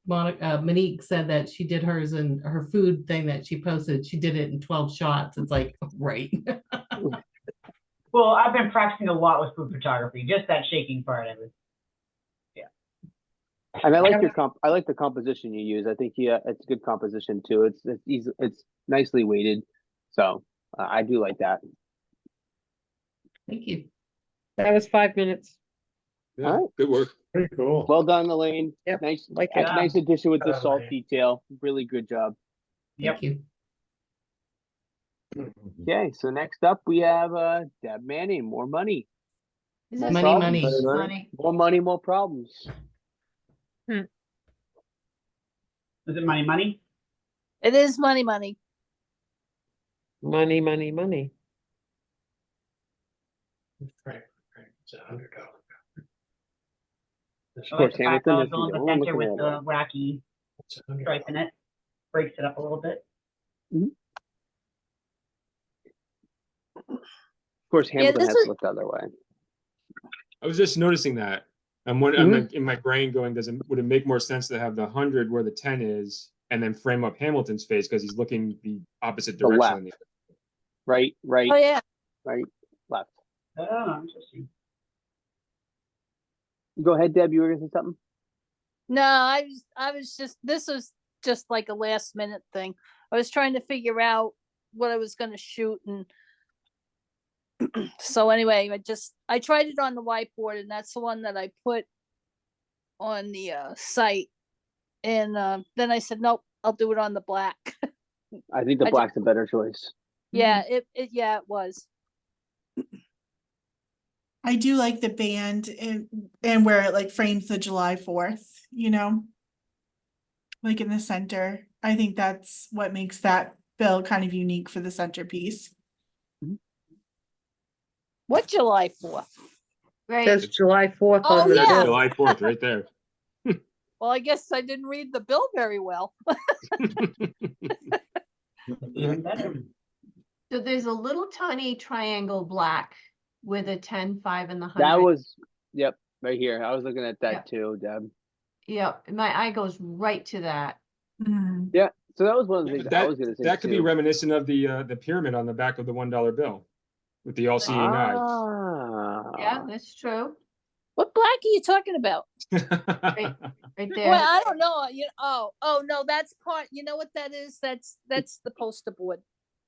Monique said that she did hers and her food thing that she posted, she did it in 12 shots. It's like, right. Well, I've been practicing a lot with food photography, just that shaking part of it. And I like I like the composition you use. I think it's good composition too. It's easy, it's nicely weighted. So I do like that. Thank you. That was 5 minutes. Yeah, all right. Good work. Pretty cool. Well done, Elaine. Yep. Nice, like it. nice addition with the salt detail. Really good job. Thank you. Okay, so next up we have Deb Manning. More money. Is More this Money, problems. money? More money, more problems. Is it money, money? It is money, money. Money, money, money. It's $100. Of course, Hamilton is on the center with the wacky stripe in it. Breaks it up a little bit. Of course, Hamilton has looked the other way. I was just noticing that. I'm like in my brain going, would it make more sense to have the 100 where the 10 is, and then frame up Hamilton's face because he's looking the opposite direction? Left. Right. Oh yeah. Right, left. Oh, interesting. Go ahead, Deb. You were going to say something? No, this was just like a last minute thing. I was trying to figure out what I was going to shoot, and so anyway, I tried it on the whiteboard, and that's the one that I put on the site. And then I said, nope, I'll do it on the black. I think the black's a better choice. Yeah, yeah, it was. I do like the band and where it like frames the July 4th, you know, like in the center. I think that's what makes that bill kind of unique for the centerpiece. What July 4th? Right. Says July 4th Oh, on the yeah. bill. July 4th, right there. Well, I guess I didn't read the bill very well. Even better. So there's a little tiny triangle black with a 10, 5, and the 100. That was, yep, right here. I was looking at that Yep. too, Deb. Yep, my eye goes right to that. Yeah, so that was one of the things I was going to say. That could be too. reminiscent of the pyramid on the back of the $1 bill with the all-seeing eye. Yeah, that's true. What black are you talking about? Right there. Well, I don't know. Oh no, that's part. You know what that is? That's the poster board.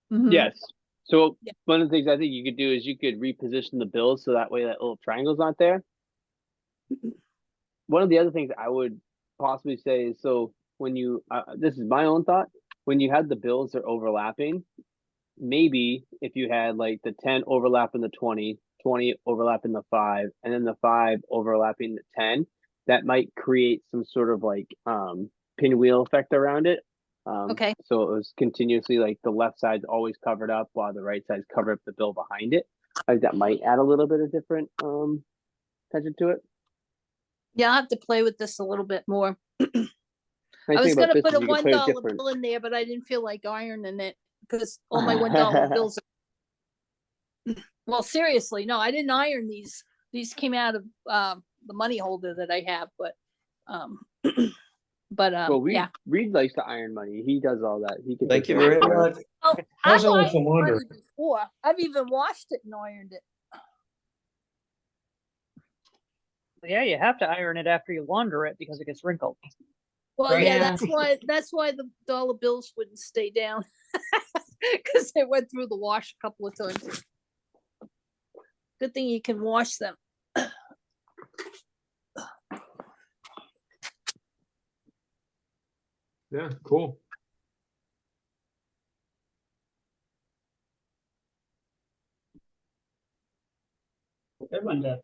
Yes. So one of the things I think you could do is you could reposition the bills so that way that little triangle's not there. One of the other things I would possibly say is, so when you, this is my own thought, when you had the bills that are overlapping, maybe if you had like the 10 overlapping the 20, 20 overlapping the 5, and then the 5 overlapping the 10, that might create some sort of like pinwheel effect around it. Okay. So it was continuously like the left side's always covered up while the right side's covered up the bill behind it. I think that might add a little bit of different tension to it. Yeah, I'll have to play with this a little bit more. I Nice was thing about gonna this put is a you can $1 play with different. bill in there, but I didn't feel like ironing it because all my $1 bills. Well, seriously, no, I didn't iron these. These came out of the money holder that I have, but Well, yeah. Reed likes to iron money. He does all that. He can. Thank you very much. Oh, How's I've that ironed from under? money before. I've even washed it and ironed it. Yeah, you have to iron it after you launder it because it gets wrinkled. Well, yeah, that's why the dollar bills wouldn't stay down because they went through the wash a couple of times. Good thing you can wash them. Yeah, cool. Good one, Deb.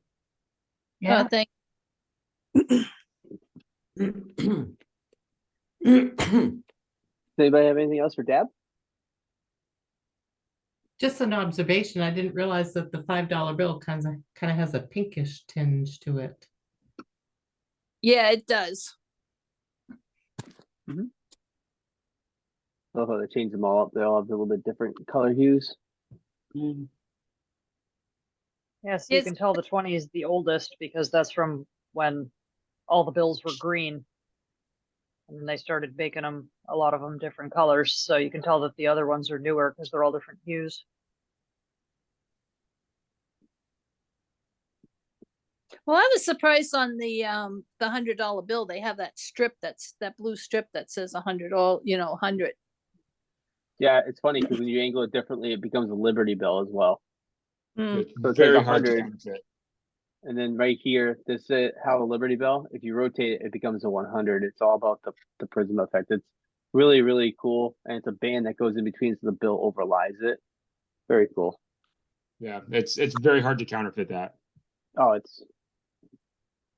Yeah. Thank. Does anybody have anything else for Deb? Just an observation. I didn't realize that the $5 bill kind of has a pinkish tinge to it. Yeah, it does. I love how they change them all up. They all have a little bit different color hues. Yes, you can tell the 20 is the oldest because that's from when all the bills were green. And then they started making them, a lot of them different colors. So you can tell that the other ones are newer because they're all different hues. Well, I was surprised on the $100 bill. They have that strip that blue strip that says 100, all 100. Yeah, it's funny because when you angle it differently, it becomes a Liberty bill as well. It's So it very says hard to 100, counterfeit. and then right here, this is how a Liberty bill. If you rotate it, it becomes a 100. It's all about the prism effect. It's really, really cool, and it's a band that goes in between, so the bill overlies it. Very cool. Yeah, it's very hard to counterfeit that. Oh, it's.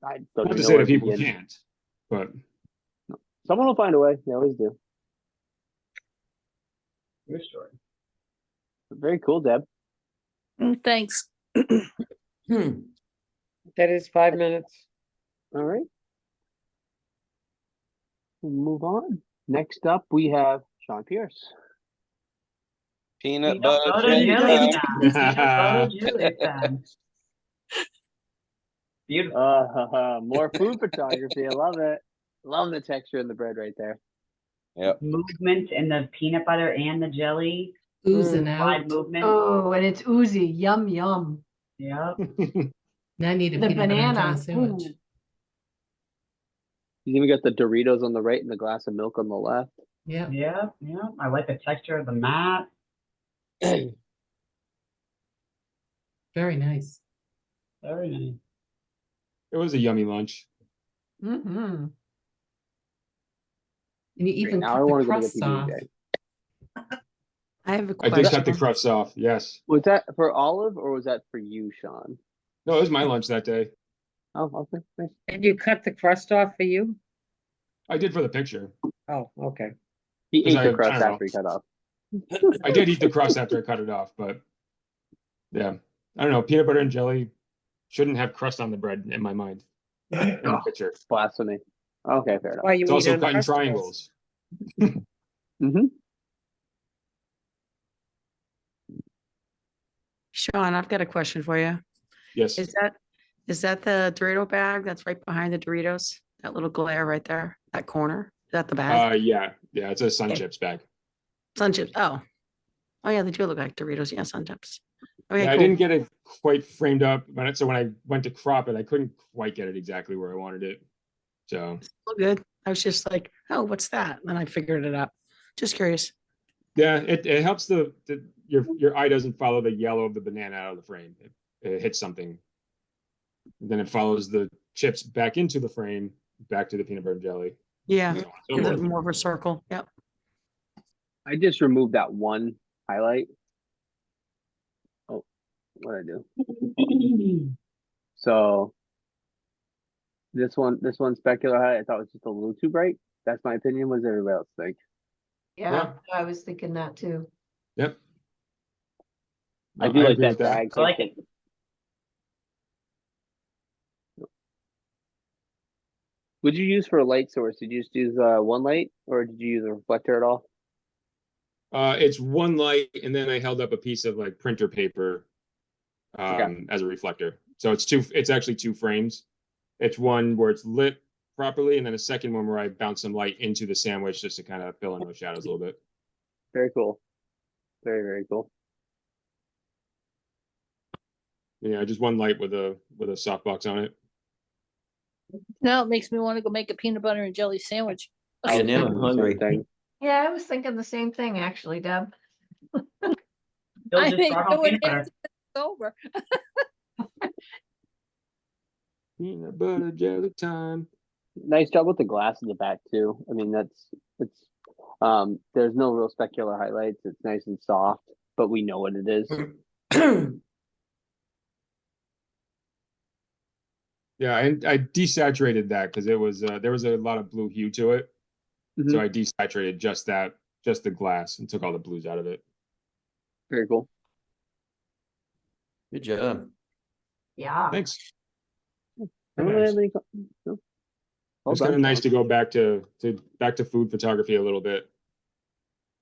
I don't Not even to know say where that to people begin. can't, but Someone will find a way. They always do. Your story. Very cool, Deb. Thanks. That is 5 minutes. All right. We'll move on. Next up, we have Sean Pierce. Peanut Butter jelly jelly time. time. Peanut butter jelly time. Beautiful. More food photography. I love it. Love the texture in the bread right there. Yep. Movement in the peanut butter and the jelly. Oozing Wide out. movement. Oh, and it's oozy. Yum, yum. Yep. Now I need a The peanut butter and banana. jelly sandwich. Ooh. You even got the Doritos on the right and the glass of milk on the left. Yeah. Yeah. Yeah. I like the texture of the mat. Very nice. Very nice. it was a yummy lunch. Mm-hmm. And you even Now I cut the want to go to the crusts off. PB&J. I have a I did cut the question. crusts off. Yes. Was that for Olive or was that for you, Sean? No, it was my lunch that day. Oh, okay. Nice. And you cut the crust off for you? I did for the picture. Oh, okay. He 'Cause ate the I crust don't know. after he cut off. I did eat the crust after I cut it off, but yeah, I don't know. Peanut butter and jelly shouldn't have crust on the bread in my mind. In the picture. Blasphemy. Okay, fair enough. Why you It's eat also it on cut in Uncrustables? triangles. Mm-hmm. Sean, I've got a question for you. Yes. Is that the Dorito bag that's right behind the Doritos? That little glare right there, that corner? Is that the bag? Yeah, it's a Sun Okay. Chips bag. Sun chips. Oh. Oh yeah, they do look like Doritos. Yeah, Sun chips. Okay, Yeah, I cool. didn't get it quite framed up, but so when I went to crop it, I couldn't quite get it exactly where I wanted it. So Still good. I was just like, oh, what's that? And then I figured it out. Just curious. yeah, it helps your eye doesn't follow the yellow of the banana out of the frame. It hits something. Then it follows the chips back into the frame, back to the peanut butter and jelly. Yeah. So Gives it forth. more of a circle. Yep. I just removed that one highlight. Oh, what did I do? So this one specular highlight, I thought was just a little too bright. That's my opinion. What does everybody else think? Yeah, I was thinking that too. Yep. I No, do like agree that with that. bag. I like it. Would you use for a light source? Did you just use one light, or did you use a reflector at all? It's one light, and then I held up a piece of like printer paper as a reflector. So it's actually two frames. It's one where it's lit properly, and then a second one where I bounce some light into the sandwich just to kind of fill in those shadows a little bit. Very cool. Very, very cool. Yeah, just one light with a softbox on it. Now it makes me want to go make a peanut butter and jelly sandwich. Yeah, now I'm hungry. Yeah, I was thinking the same thing, actually, Deb. Bill I just may brought do home it peanut butter. after it's over. Peanut butter jelly time. Nice job with the glass in the back too. I mean, it's there's no real specular highlights. It's nice and soft, but we know what it is. Yeah, I desaturated that because it was there was a lot of blue hue to it. Mhm. So I desaturated just the glass and took all the blues out of it. Very cool. Good job. Yeah. Thanks. Anyone have any no? Well It's kind of done, nice Sean. to go back to food photography a little bit.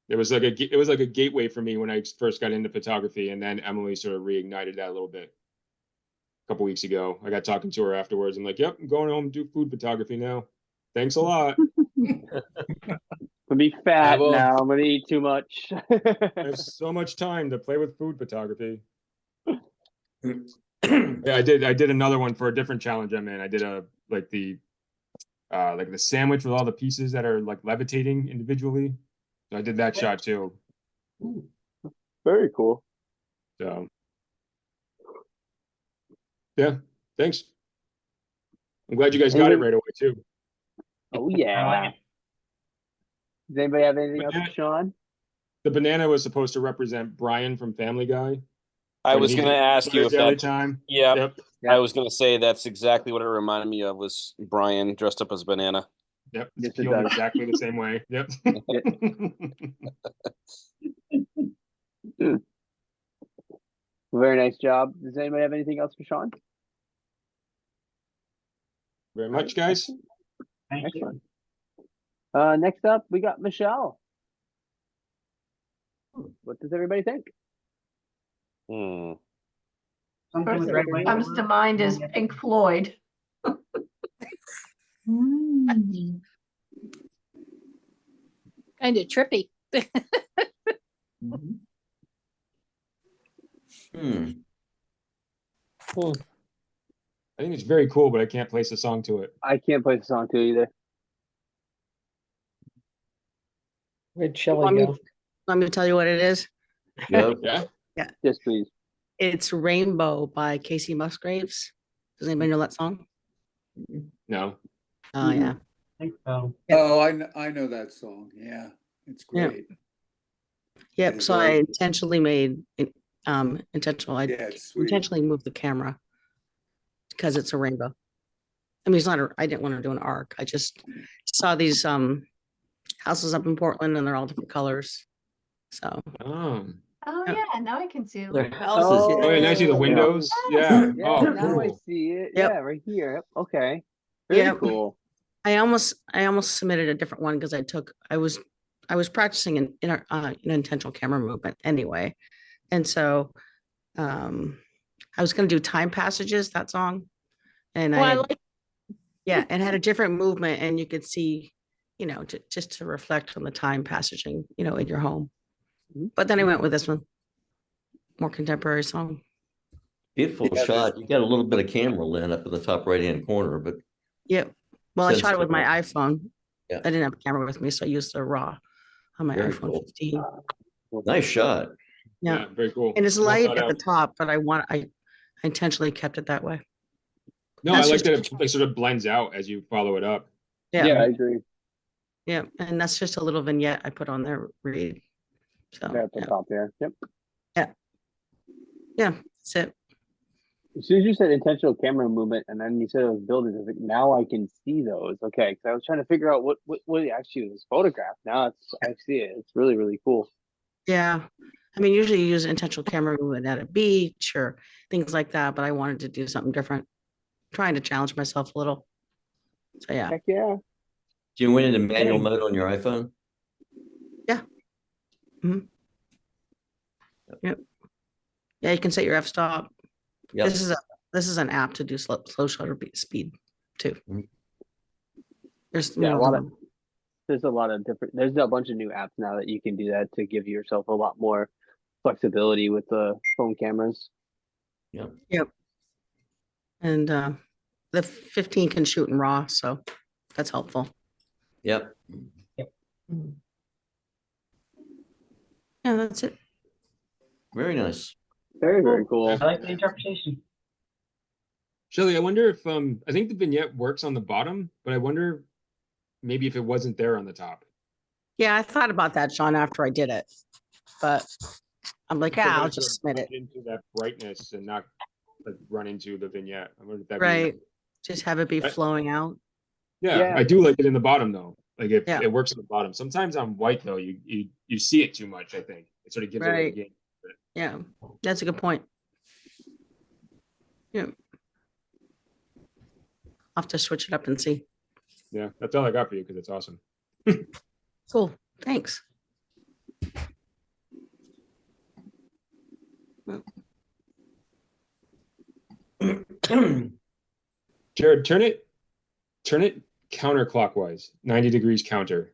It was like a gateway for me when I first got into photography, and then Emily sort of reignited that a little bit. A couple weeks ago, I got talking to her afterwards. I'm like, "Yep, I'm going home and do food photography now. Thanks a lot." I'm gonna be fat now. I'm gonna eat too much. I have so much time to play with food photography. Yeah, I did another one for a different challenge I'm in. I did like the sandwich with all the pieces that are like levitating individually. So I did that shot too. Very cool. So yeah, thanks. I'm glad you guys got it right away too. Oh yeah. Does anybody have anything else for Sean? The banana was supposed to represent Brian from Family Guy. I When was he going to did ask you if jelly that time. Yeah, Yep. I was going to say that's exactly what it reminded me of was Brian dressed up as a banana. Yep, Yes, it's it peeled does. exactly the same way. Yep. Very nice job. Does anybody have anything else for Sean? Very much, guys. Excellent. Next up, we got Michelle. What does everybody think? Something with First red, thing white, that comes to mind is Pink Floyd. Kind of trippy. I think it's very cool, but I can't place a song to it. I can't play the song too either. Where'd Want Shelley me, go? want me to tell you what it is? Yep. Yeah. Yeah. Yes, please. It's Rainbow by Casey Musgraves. Does anybody know that song? No. Oh yeah. I think so. Oh, I know that song. Yeah, it's Yeah. great. Yep, so I intentionally made it intentional. I Yeah, it's sweet. intentionally moved the camera because it's a rainbow. I mean, it's not I didn't want to do an arc. I just saw these houses up in Portland and they're all different colors. So Oh. Oh, Yep. yeah, now I can see. Their them. houses. Oh, and I see the Oh, windows. Yeah. Yeah, Oh, now I cool. see it. Yep. Yeah, right here. Yep. Okay. Very Yep. cool. I almost submitted a different one because I was practicing an intentional camera movement anyway. And so I was going to do Time Passages, that song. And Oh, I I had, like, yeah, and had a different movement and you could see, just to reflect on the time passaging, in your home. But then I went with this one, more contemporary song. Beautiful Yeah, shot. You got a little bit of camera lens up in the top right-hand corner, but Yep. Well, I Since shot it with the- my iPhone. Yeah. I didn't have a camera with me, so I used the RAW on my Very iPhone cool. 15. nice shot. Yeah. Very cool. And it's Well light thought at the out. top, but I intentionally kept it that way. No, That's I like just- that it like, sort of blends out as you follow it up. Yeah. Yeah, I agree. Yeah. And that's just a little vignette I put on there, read. So There at the top there. Yep. yeah, that's it. As soon as you said intentional camera movement, and then you said it was buildings, I was like, now I can see those. Okay, because I was trying to figure out what actually was photographed. Now I see it. It's really, really cool. Yeah. I mean, usually you use intentional camera movement at a beach or things like that, but I wanted to do something different, trying to challenge myself a little. So yeah. Heck yeah. Do you went into manual mode on your iPhone? Yeah. Yep. Yeah, you can set your f-stop. Yep. This is an app to do slow shutter speed too. There's Yeah, there's a lot of different. There's a bunch of new apps now that you can do that to give yourself a lot more flexibility with the phone cameras. Yep. Yep. And the 15 can shoot in RAW, so that's helpful. Yep. Yeah, that's it. Very nice. Very, very cool. I like the interpretation. Shelly, I wonder if I think the vignette works on the bottom, but I wonder maybe if it wasn't there on the top. Yeah, I thought about that, Sean, after I did it, but I'm like, So that I'll it sort just of submit it. blend into that brightness and not like run into the vignette. I wonder if that Right. Just have it be Right. flowing out. Yeah, I do like it in the bottom though. Like if Yeah. it works in the bottom. Sometimes on white though, you see it too much. I think it sort of gives it away Right. again. Yeah, that's a good point. Yeah. I'll have to switch it up and see. Yeah, that's all I got for you because it's awesome. Cool. Thanks. Jared, turn it counterclockwise, 90 degrees counter.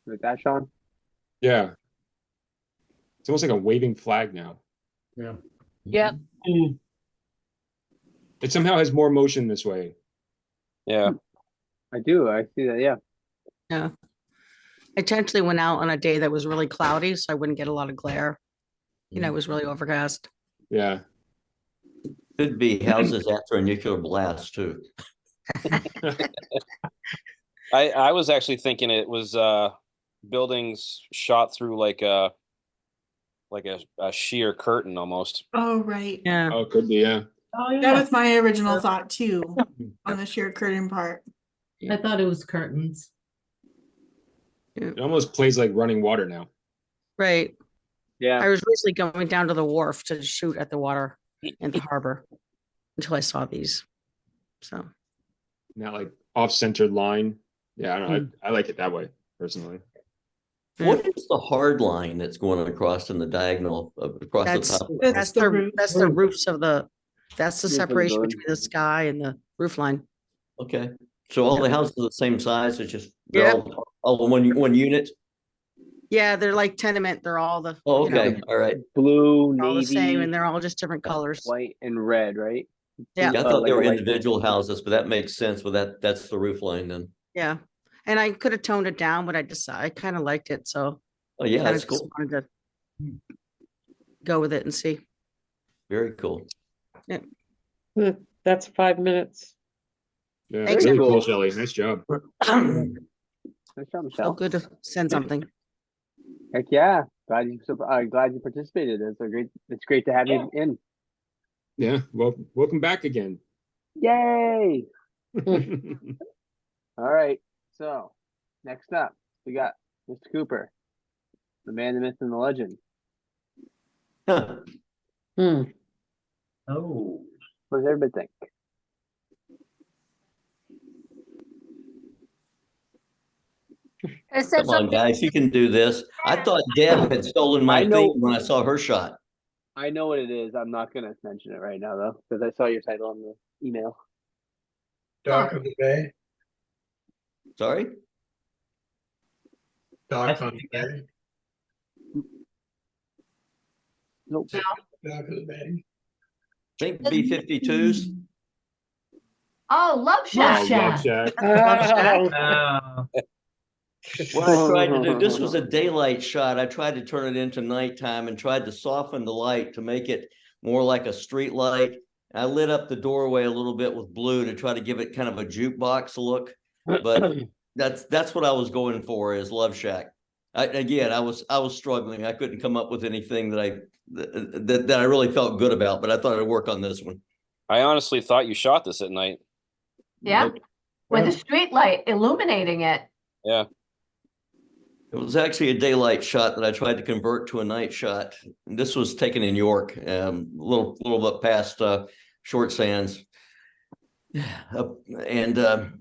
Like that, Sean? Yeah. It's almost like a waving flag now. Yeah. yeah, It somehow has more motion this way. Yeah. I do. I see that. Yeah. Yeah. I intentionally went out on a day that was really cloudy, so I wouldn't get a lot of glare. It was really overcast. Yeah. Could be houses after a nuclear blast too. I was actually thinking it was buildings shot through like a sheer curtain almost. Oh, right. Yeah. Oh, it could be, yeah. Oh, yeah. That was my original thought too, on the sheer curtain part. I thought it was curtains. It almost plays like running water now. Right. Yeah. I was recently going down to the wharf to shoot at the water in the harbor until I saw these. So Not like off-centered line. Yeah, I don't know. I like it that way personally. What is the hard line that's going across in the diagonal across the top? that's the roofs of that's the separation between the sky and the roof line. Okay, so all the houses are the same size. It's just they're Yep. all one unit. Yeah, they're like tenement. They're all the Oh, okay, all right. Blue, they're all the navy, same, and they're all just different colors. white, and red, right? Yeah. I thought like they were a light individual houses, but that makes sense. With that's the roof line then. Yeah, and I could have toned it down, but I kind of liked it, so Oh yeah, kinda that's just cool. wanted to go with it and see. Very cool. That's 5 minutes. Yeah, Thanks, really cool, cool. Shelley. Nice job. Nice job, So Michelle. good to send something. Heck yeah. Glad you participated. It's great to have you in. Yeah, well, welcome back again. Yay! All right. So next up, we got Mr. Cooper, the man, the myth, and the legend. Oh. What does everybody think? I said Come on, something. guys, you can do this. I thought Deb had stolen my I know- thing when I saw her shot. I know what it is. I'm not gonna mention it right now though, because I saw your title on the email. Dock of the Bay. Sorry? Dock on the Bay. Nope. Dock of the Bay. Think B-52s? Oh, Love Oh, Shack. Love Shack. Oh. What I tried to do, this was a daylight shot. I tried to turn it into nighttime and tried to soften the light to make it more like a street light. I lit up the doorway a little bit with blue to try to give it kind of a jukebox look. But that's what I was going for, is Love Shack. I was struggling. I couldn't come up with anything that I really felt good about, but I thought I'd work on this one. I honestly thought you shot this at night. Yeah, Nope. with a street light illuminating it. Yeah. It was actually a daylight shot that I tried to convert to a night shot. And this was taken in York, a little bit past Short Sands. And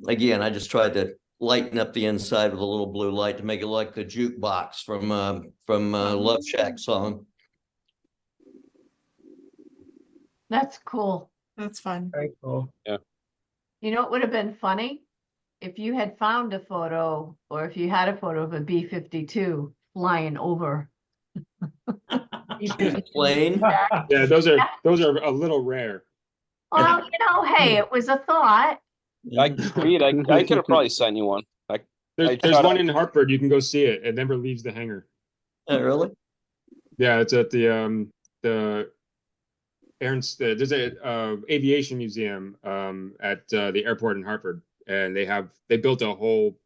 again, I just tried to lighten up the inside with a little blue light to make it like the jukebox from Love Shack song. That's cool. That's fun. Very cool. Yeah. You know, it would have been funny if you had found a photo, or if you had a photo of a B-52 flying over. Plane. Yeah, those are a little rare. Well, you know, hey, it was a thought. I could have probably sent you one. There's shot one it. in Hartford. You can go see it. It never leaves the hangar. Oh, really? Yeah, it's at the Aaron's. There's a aviation museum at the airport in Hartford, and they built a whole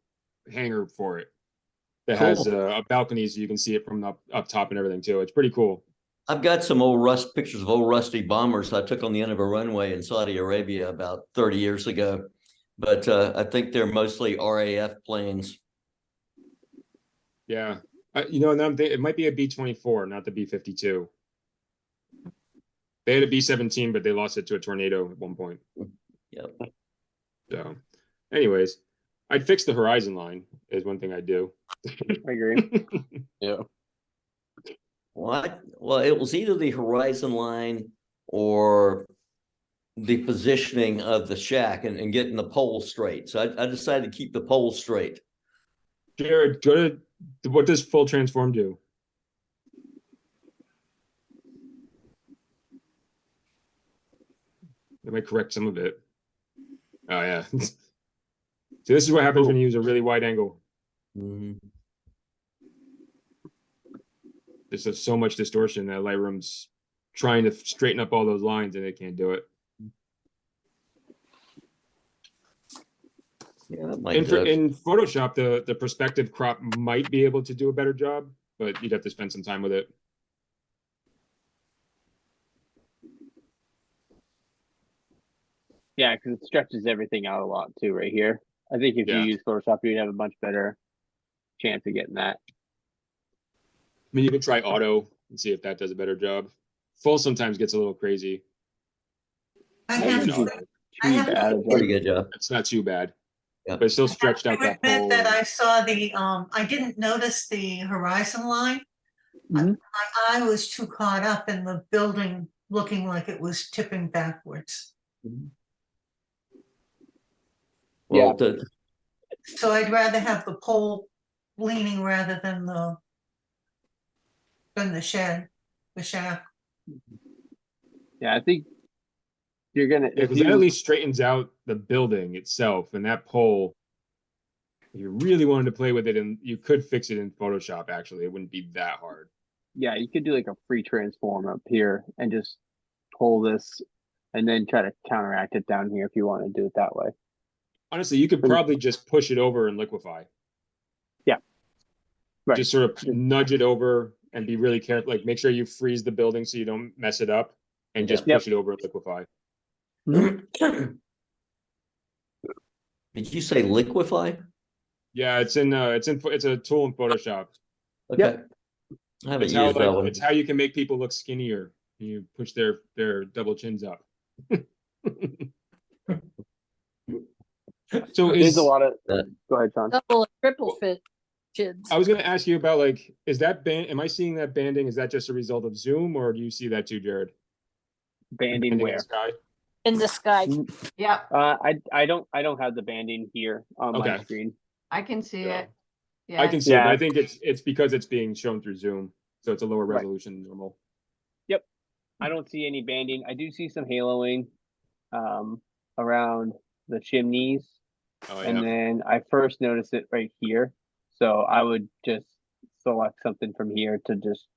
hangar for it that has Cool. a balcony, so you can see it from up top and everything too. It's pretty cool. I've got some pictures of old rusty bombers I took on the end of a runway in Saudi Arabia about 30 years ago. But I think they're mostly RAF planes. Yeah, it might be a B-24, not the B-52. They had a B-17, but they lost it to a tornado at one point. Yep. So, anyways, I'd fix the horizon line is one thing I'd do. I agree. Yeah. Well, it was either the horizon line or the positioning of the shack and getting the pole straight. So I decided to keep the pole straight. Jared, what does full transform do? That might correct some of it. Oh yeah. So this is what happens when you use a really wide angle. Mm-hmm. There's just so much distortion that Lightroom's trying to straighten up all those lines and it can't do it. Yeah, in Photoshop, the perspective crop might be able to do a better job, but you'd have to spend some time with it. Yeah, because it stretches everything out a lot too, right here. I think if you use Photoshop, you'd have a much better chance of getting that. I mean, you can try auto and see if that does a better job. Full sometimes gets a little crazy. I have to pretty good job. It's not too bad. Yeah. But it's still stretched out that admit pole. that I saw I didn't notice the horizon line. My eye was too caught up in the building looking like it was tipping backwards. Well, Yeah. So I'd rather have the pole leaning rather than the shack. Yeah, I think you're gonna. Yeah, because that at least straightens out the building itself, and that pole. If you really wanted to play with it, and you could fix it in Photoshop. Actually, it wouldn't be that hard. Yeah, you could do like a free transform up here and just pull this and then try to counteract it down here if you want to do it that way. Honestly, you could probably just push it over and liquefy. Yeah. Right. Just sort of nudge it over and be really careful. Like make sure you freeze the building so you don't mess it up, and just push it over and liquefy. Did you say liquefy? Yeah, it's a tool in Photoshop. Okay. I haven't It's how, used that like, one. it's how you can make people look skinnier. You push their double chins up. So there's a lot of go ahead, Sean. Double or triple fit kids. I was going to ask you about, like, is that band? Am I seeing that banding? Is that just a result of Zoom, or do you see that too, Jared? Banding in the where? sky? In the sky. Yeah, I don't have the banding here on my Okay. screen. I can see it. I Yeah. can see it, but I think it's because it's being shown through Zoom, so it's a lower Right. resolution than normal. Yep. I don't see any banding. I do see some haloing around the chimneys. Oh, And yeah. then I first noticed it right here. So I would just select something from here to just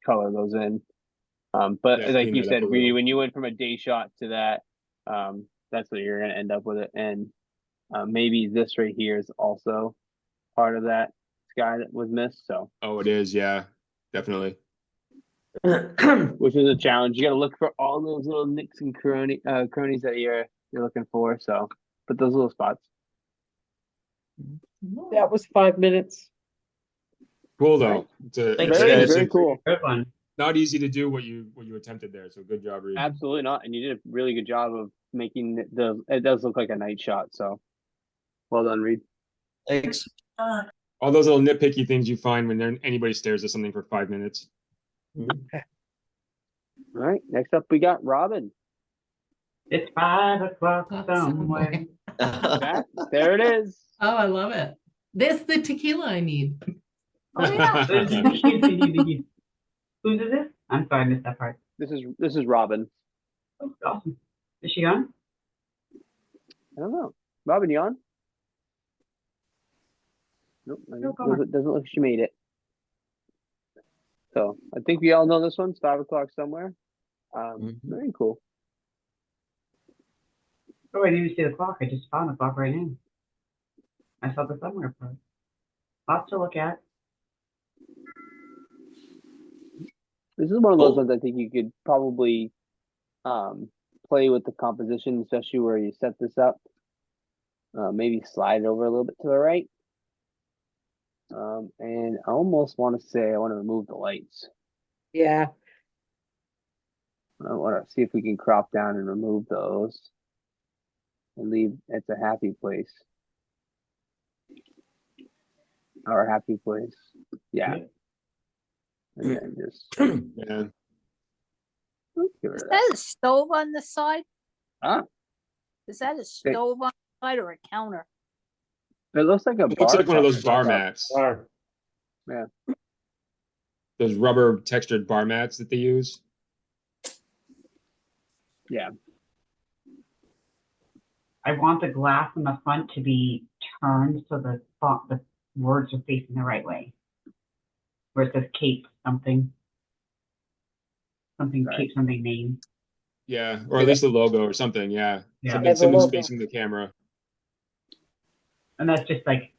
color those in. But Yeah, like clean you that up said, a little. when you went from a day shot to that, that's what you're gonna end up with it. And maybe this right here is also part of that sky that was missed. So Oh, it is. Yeah, definitely. which is a challenge. You got to look for all those little nicks and cronies that you're looking for. So, but those little spots. That was 5 minutes. Cool though. It's Thanks, Very, guys. very cool. Good one. not easy to do what you attempted there. So good job, Reed. Absolutely not. And you did a really good job of making it does look like a night shot. So well done, Reed. Thanks. All those little nitpicky things you find when anybody stares at something for 5 minutes. All right. Next up, we got Robin. It's 5 o'clock somewhere. There it is. Oh, I love it. This the tequila I need. Oh yeah. Whose is this? I'm sorry, I missed that part. This is Robin. Oh, awesome. Is she on? I don't know. Robin, you on? Nope. Doesn't look like she made it. So I think we all know this one's 5 o'clock somewhere. Very cool. Oh, I didn't even see the clock. I just found the clock right now. I saw the somewhere part. Lots to look at. This is one of those ones I think you could probably play with the composition, especially where you set this up. Maybe slide it over a little bit to the right. And I almost want to say I want to remove the lights. Yeah. I want to see if we can crop down and remove those and leave it's a happy place. Our happy place. Yeah. And then just Yeah. get rid Is of that. that a stove on the side? Huh? Is that a stove on the side or a counter? It looks like a It looks like one of those top. bar mats. Yeah. Those rubber textured bar mats that they use. Yeah. I want the glass in the front to be turned so the words are facing the right way. Where it says Cape something. Cape something name. Yeah, or at least the logo or something. Yeah, Yeah. something's logo. facing the camera. And that's just like,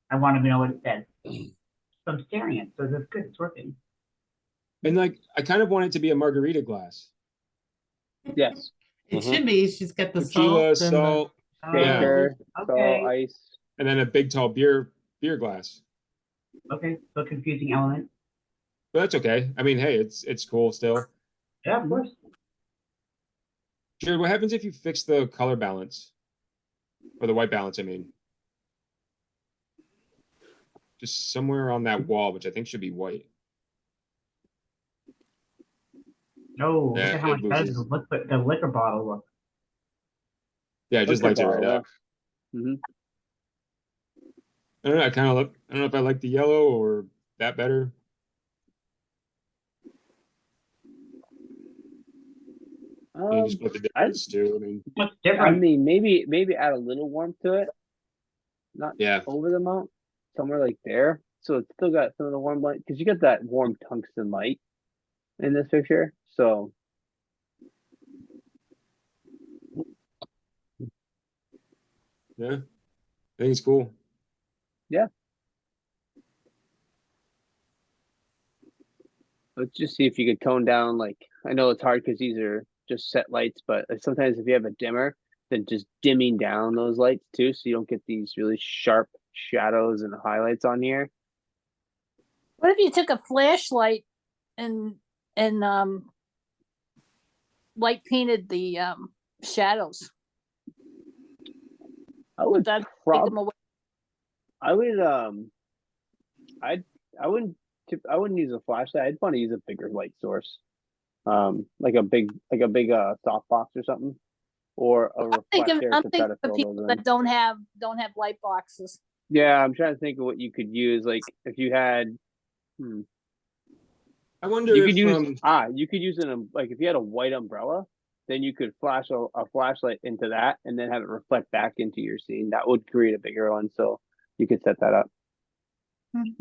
I want to know what it says. So I'm staring at it, so that's good, it's working. And like, I kind of want it to be a margarita glass. Yes. It should be. She's got the Tequila, salt. And salt, Shaker, Okay. salt, ice. and then a big tall beer glass. Okay, so confusing element. But that's okay. I mean, hey, it's cool still. Yeah, of course. Jared, what happens if you fix the color balance? Or the white balance, I mean. Just somewhere on that wall, which I think should be white. Oh, Yeah, look at how it much loses. better the liquor bottle looks. Yeah, it just lights it right up. Mm-hmm. I don't know. I don't know if I like the yellow or that better. You just put the difference too. I mean, What's I different? mean, maybe add a little warmth to it. Not yeah. over the mount, somewhere like there. So it's still got some of the warm light because you get that warm tungsten light in this picture. So Yeah, I think it's cool. Yeah. Let's just see if you could tone down, like, I know it's hard because these are just set lights, but sometimes if you have a dimmer, then just dimming down those lights too, so you don't get these really sharp shadows and highlights on here. What if you took a flashlight and light painted the shadows? I would that take prob- them away? I would I wouldn't use a flashlight. I'd want to use a bigger light source. Like a big softbox or something, or a reflector I'm to try thinking to of fill people those in. that don't have light boxes. Yeah, I'm trying to think of what you could use. Like if you had, I wonder you if could use like if you had a white umbrella, then you could flash a flashlight into that and then have it reflect back into your scene. That would create a bigger one, so you could set that up.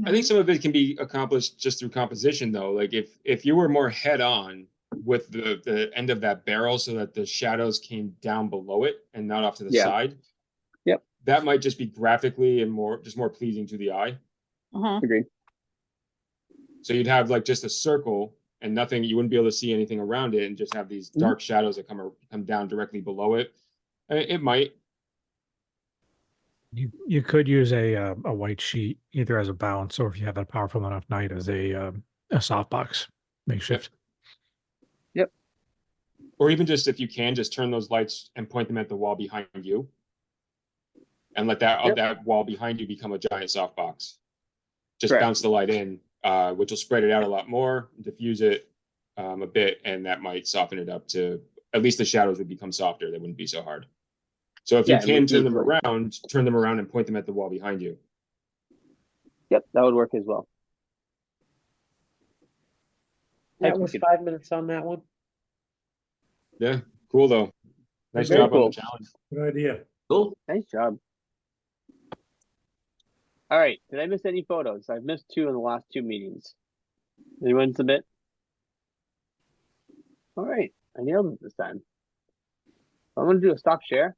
I think some of it can be accomplished just through composition, though. Like if you were more head on with the end of that barrel, so that the shadows came down below it and not off to the side. Yep. That might just be graphically and more pleasing to the eye. Agreed. So you'd have like just a circle and nothing. You wouldn't be able to see anything around it, and just have these dark shadows that come down directly below it. It might. You could use a white sheet either as a balance, or if you have a powerful enough night, as a softbox makeshift. Yep. Or even just, if you can, just turn those lights and point them at the wall behind you, and let that wall behind you become a giant softbox. Just bounce the light in, which will spread it out a lot more, diffuse it a bit, and that might soften it up to, at least the shadows would become softer. They wouldn't be so hard. So if you can turn them around and point them at the wall behind you. Yep, that would work as well. That was 5 minutes on that one. Yeah, cool though. Nice job on the challenge. Good idea. Cool. Nice job. All right, did I miss any photos? I've missed 2 in the last 2 meetings. Anyone submit? All right, I nailed it this time. I'm gonna do a stop share.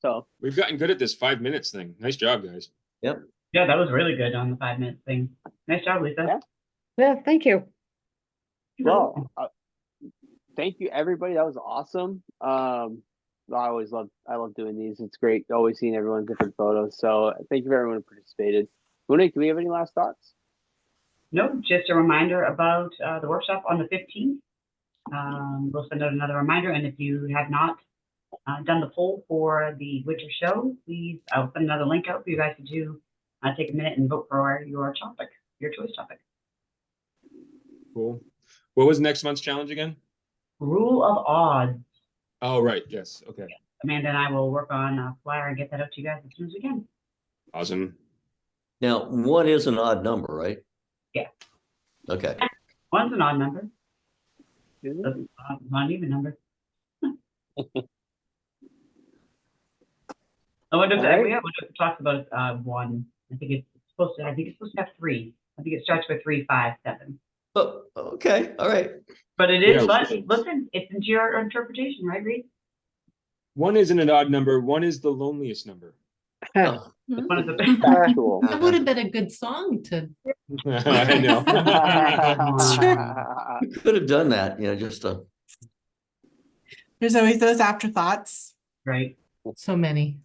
So we've gotten good at this 5 minutes thing. Nice job, guys. Yep. Yeah, that was really good on the 5 minute thing. Nice job, Lisa. Yeah, thank you. Well, thank you everybody. That was awesome. I love doing these. It's great always seeing everyone's different photos. So thank you for everyone who participated. Monique, do we have any last thoughts? No, just a reminder about the workshop on the 15th. We'll send out another reminder, and if you have not done the poll for the winter show, please, I'll send another link out for you guys to do. Take a minute and vote for your topic, your choice topic. Cool. What was next month's challenge again? Rule of odds. Oh, right. Yes. Okay. Amanda and I will work on a flyer and get that out to you guys as soon as we can. Awesome. Now, 1 is an odd number, right? Yeah. Okay. 1's an odd number. Not an even number. I wonder if it talks about 1. I think it's supposed to have 3. I think it starts with 3, 5, 7. Oh, okay. All right. But it is, but listen, it's into your interpretation, right, Reed? 1 isn't an odd number. 1 is the loneliest number. Oh. That would have been a good song to. I know. You could have done that, just a. There's always those afterthoughts. Right. So many.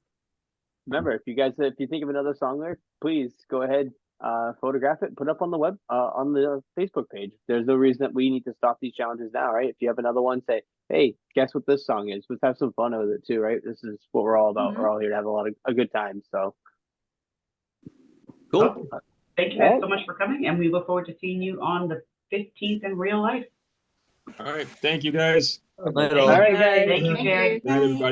Remember, if you think of another song lyric, please go ahead, photograph it, put it up on the on the Facebook page. There's no reason that we need to stop these challenges now, right? If you have another one, say, hey, guess what this song is? Let's have some fun with it too, right? This is what we're all about. We're all here to have a good time. So cool. Thank you guys so much for coming, and we look forward to seeing you on the 15th in real life. All right. Thank you, guys. All right, all right, guys. Thank you, Jerry. Good night, everybody.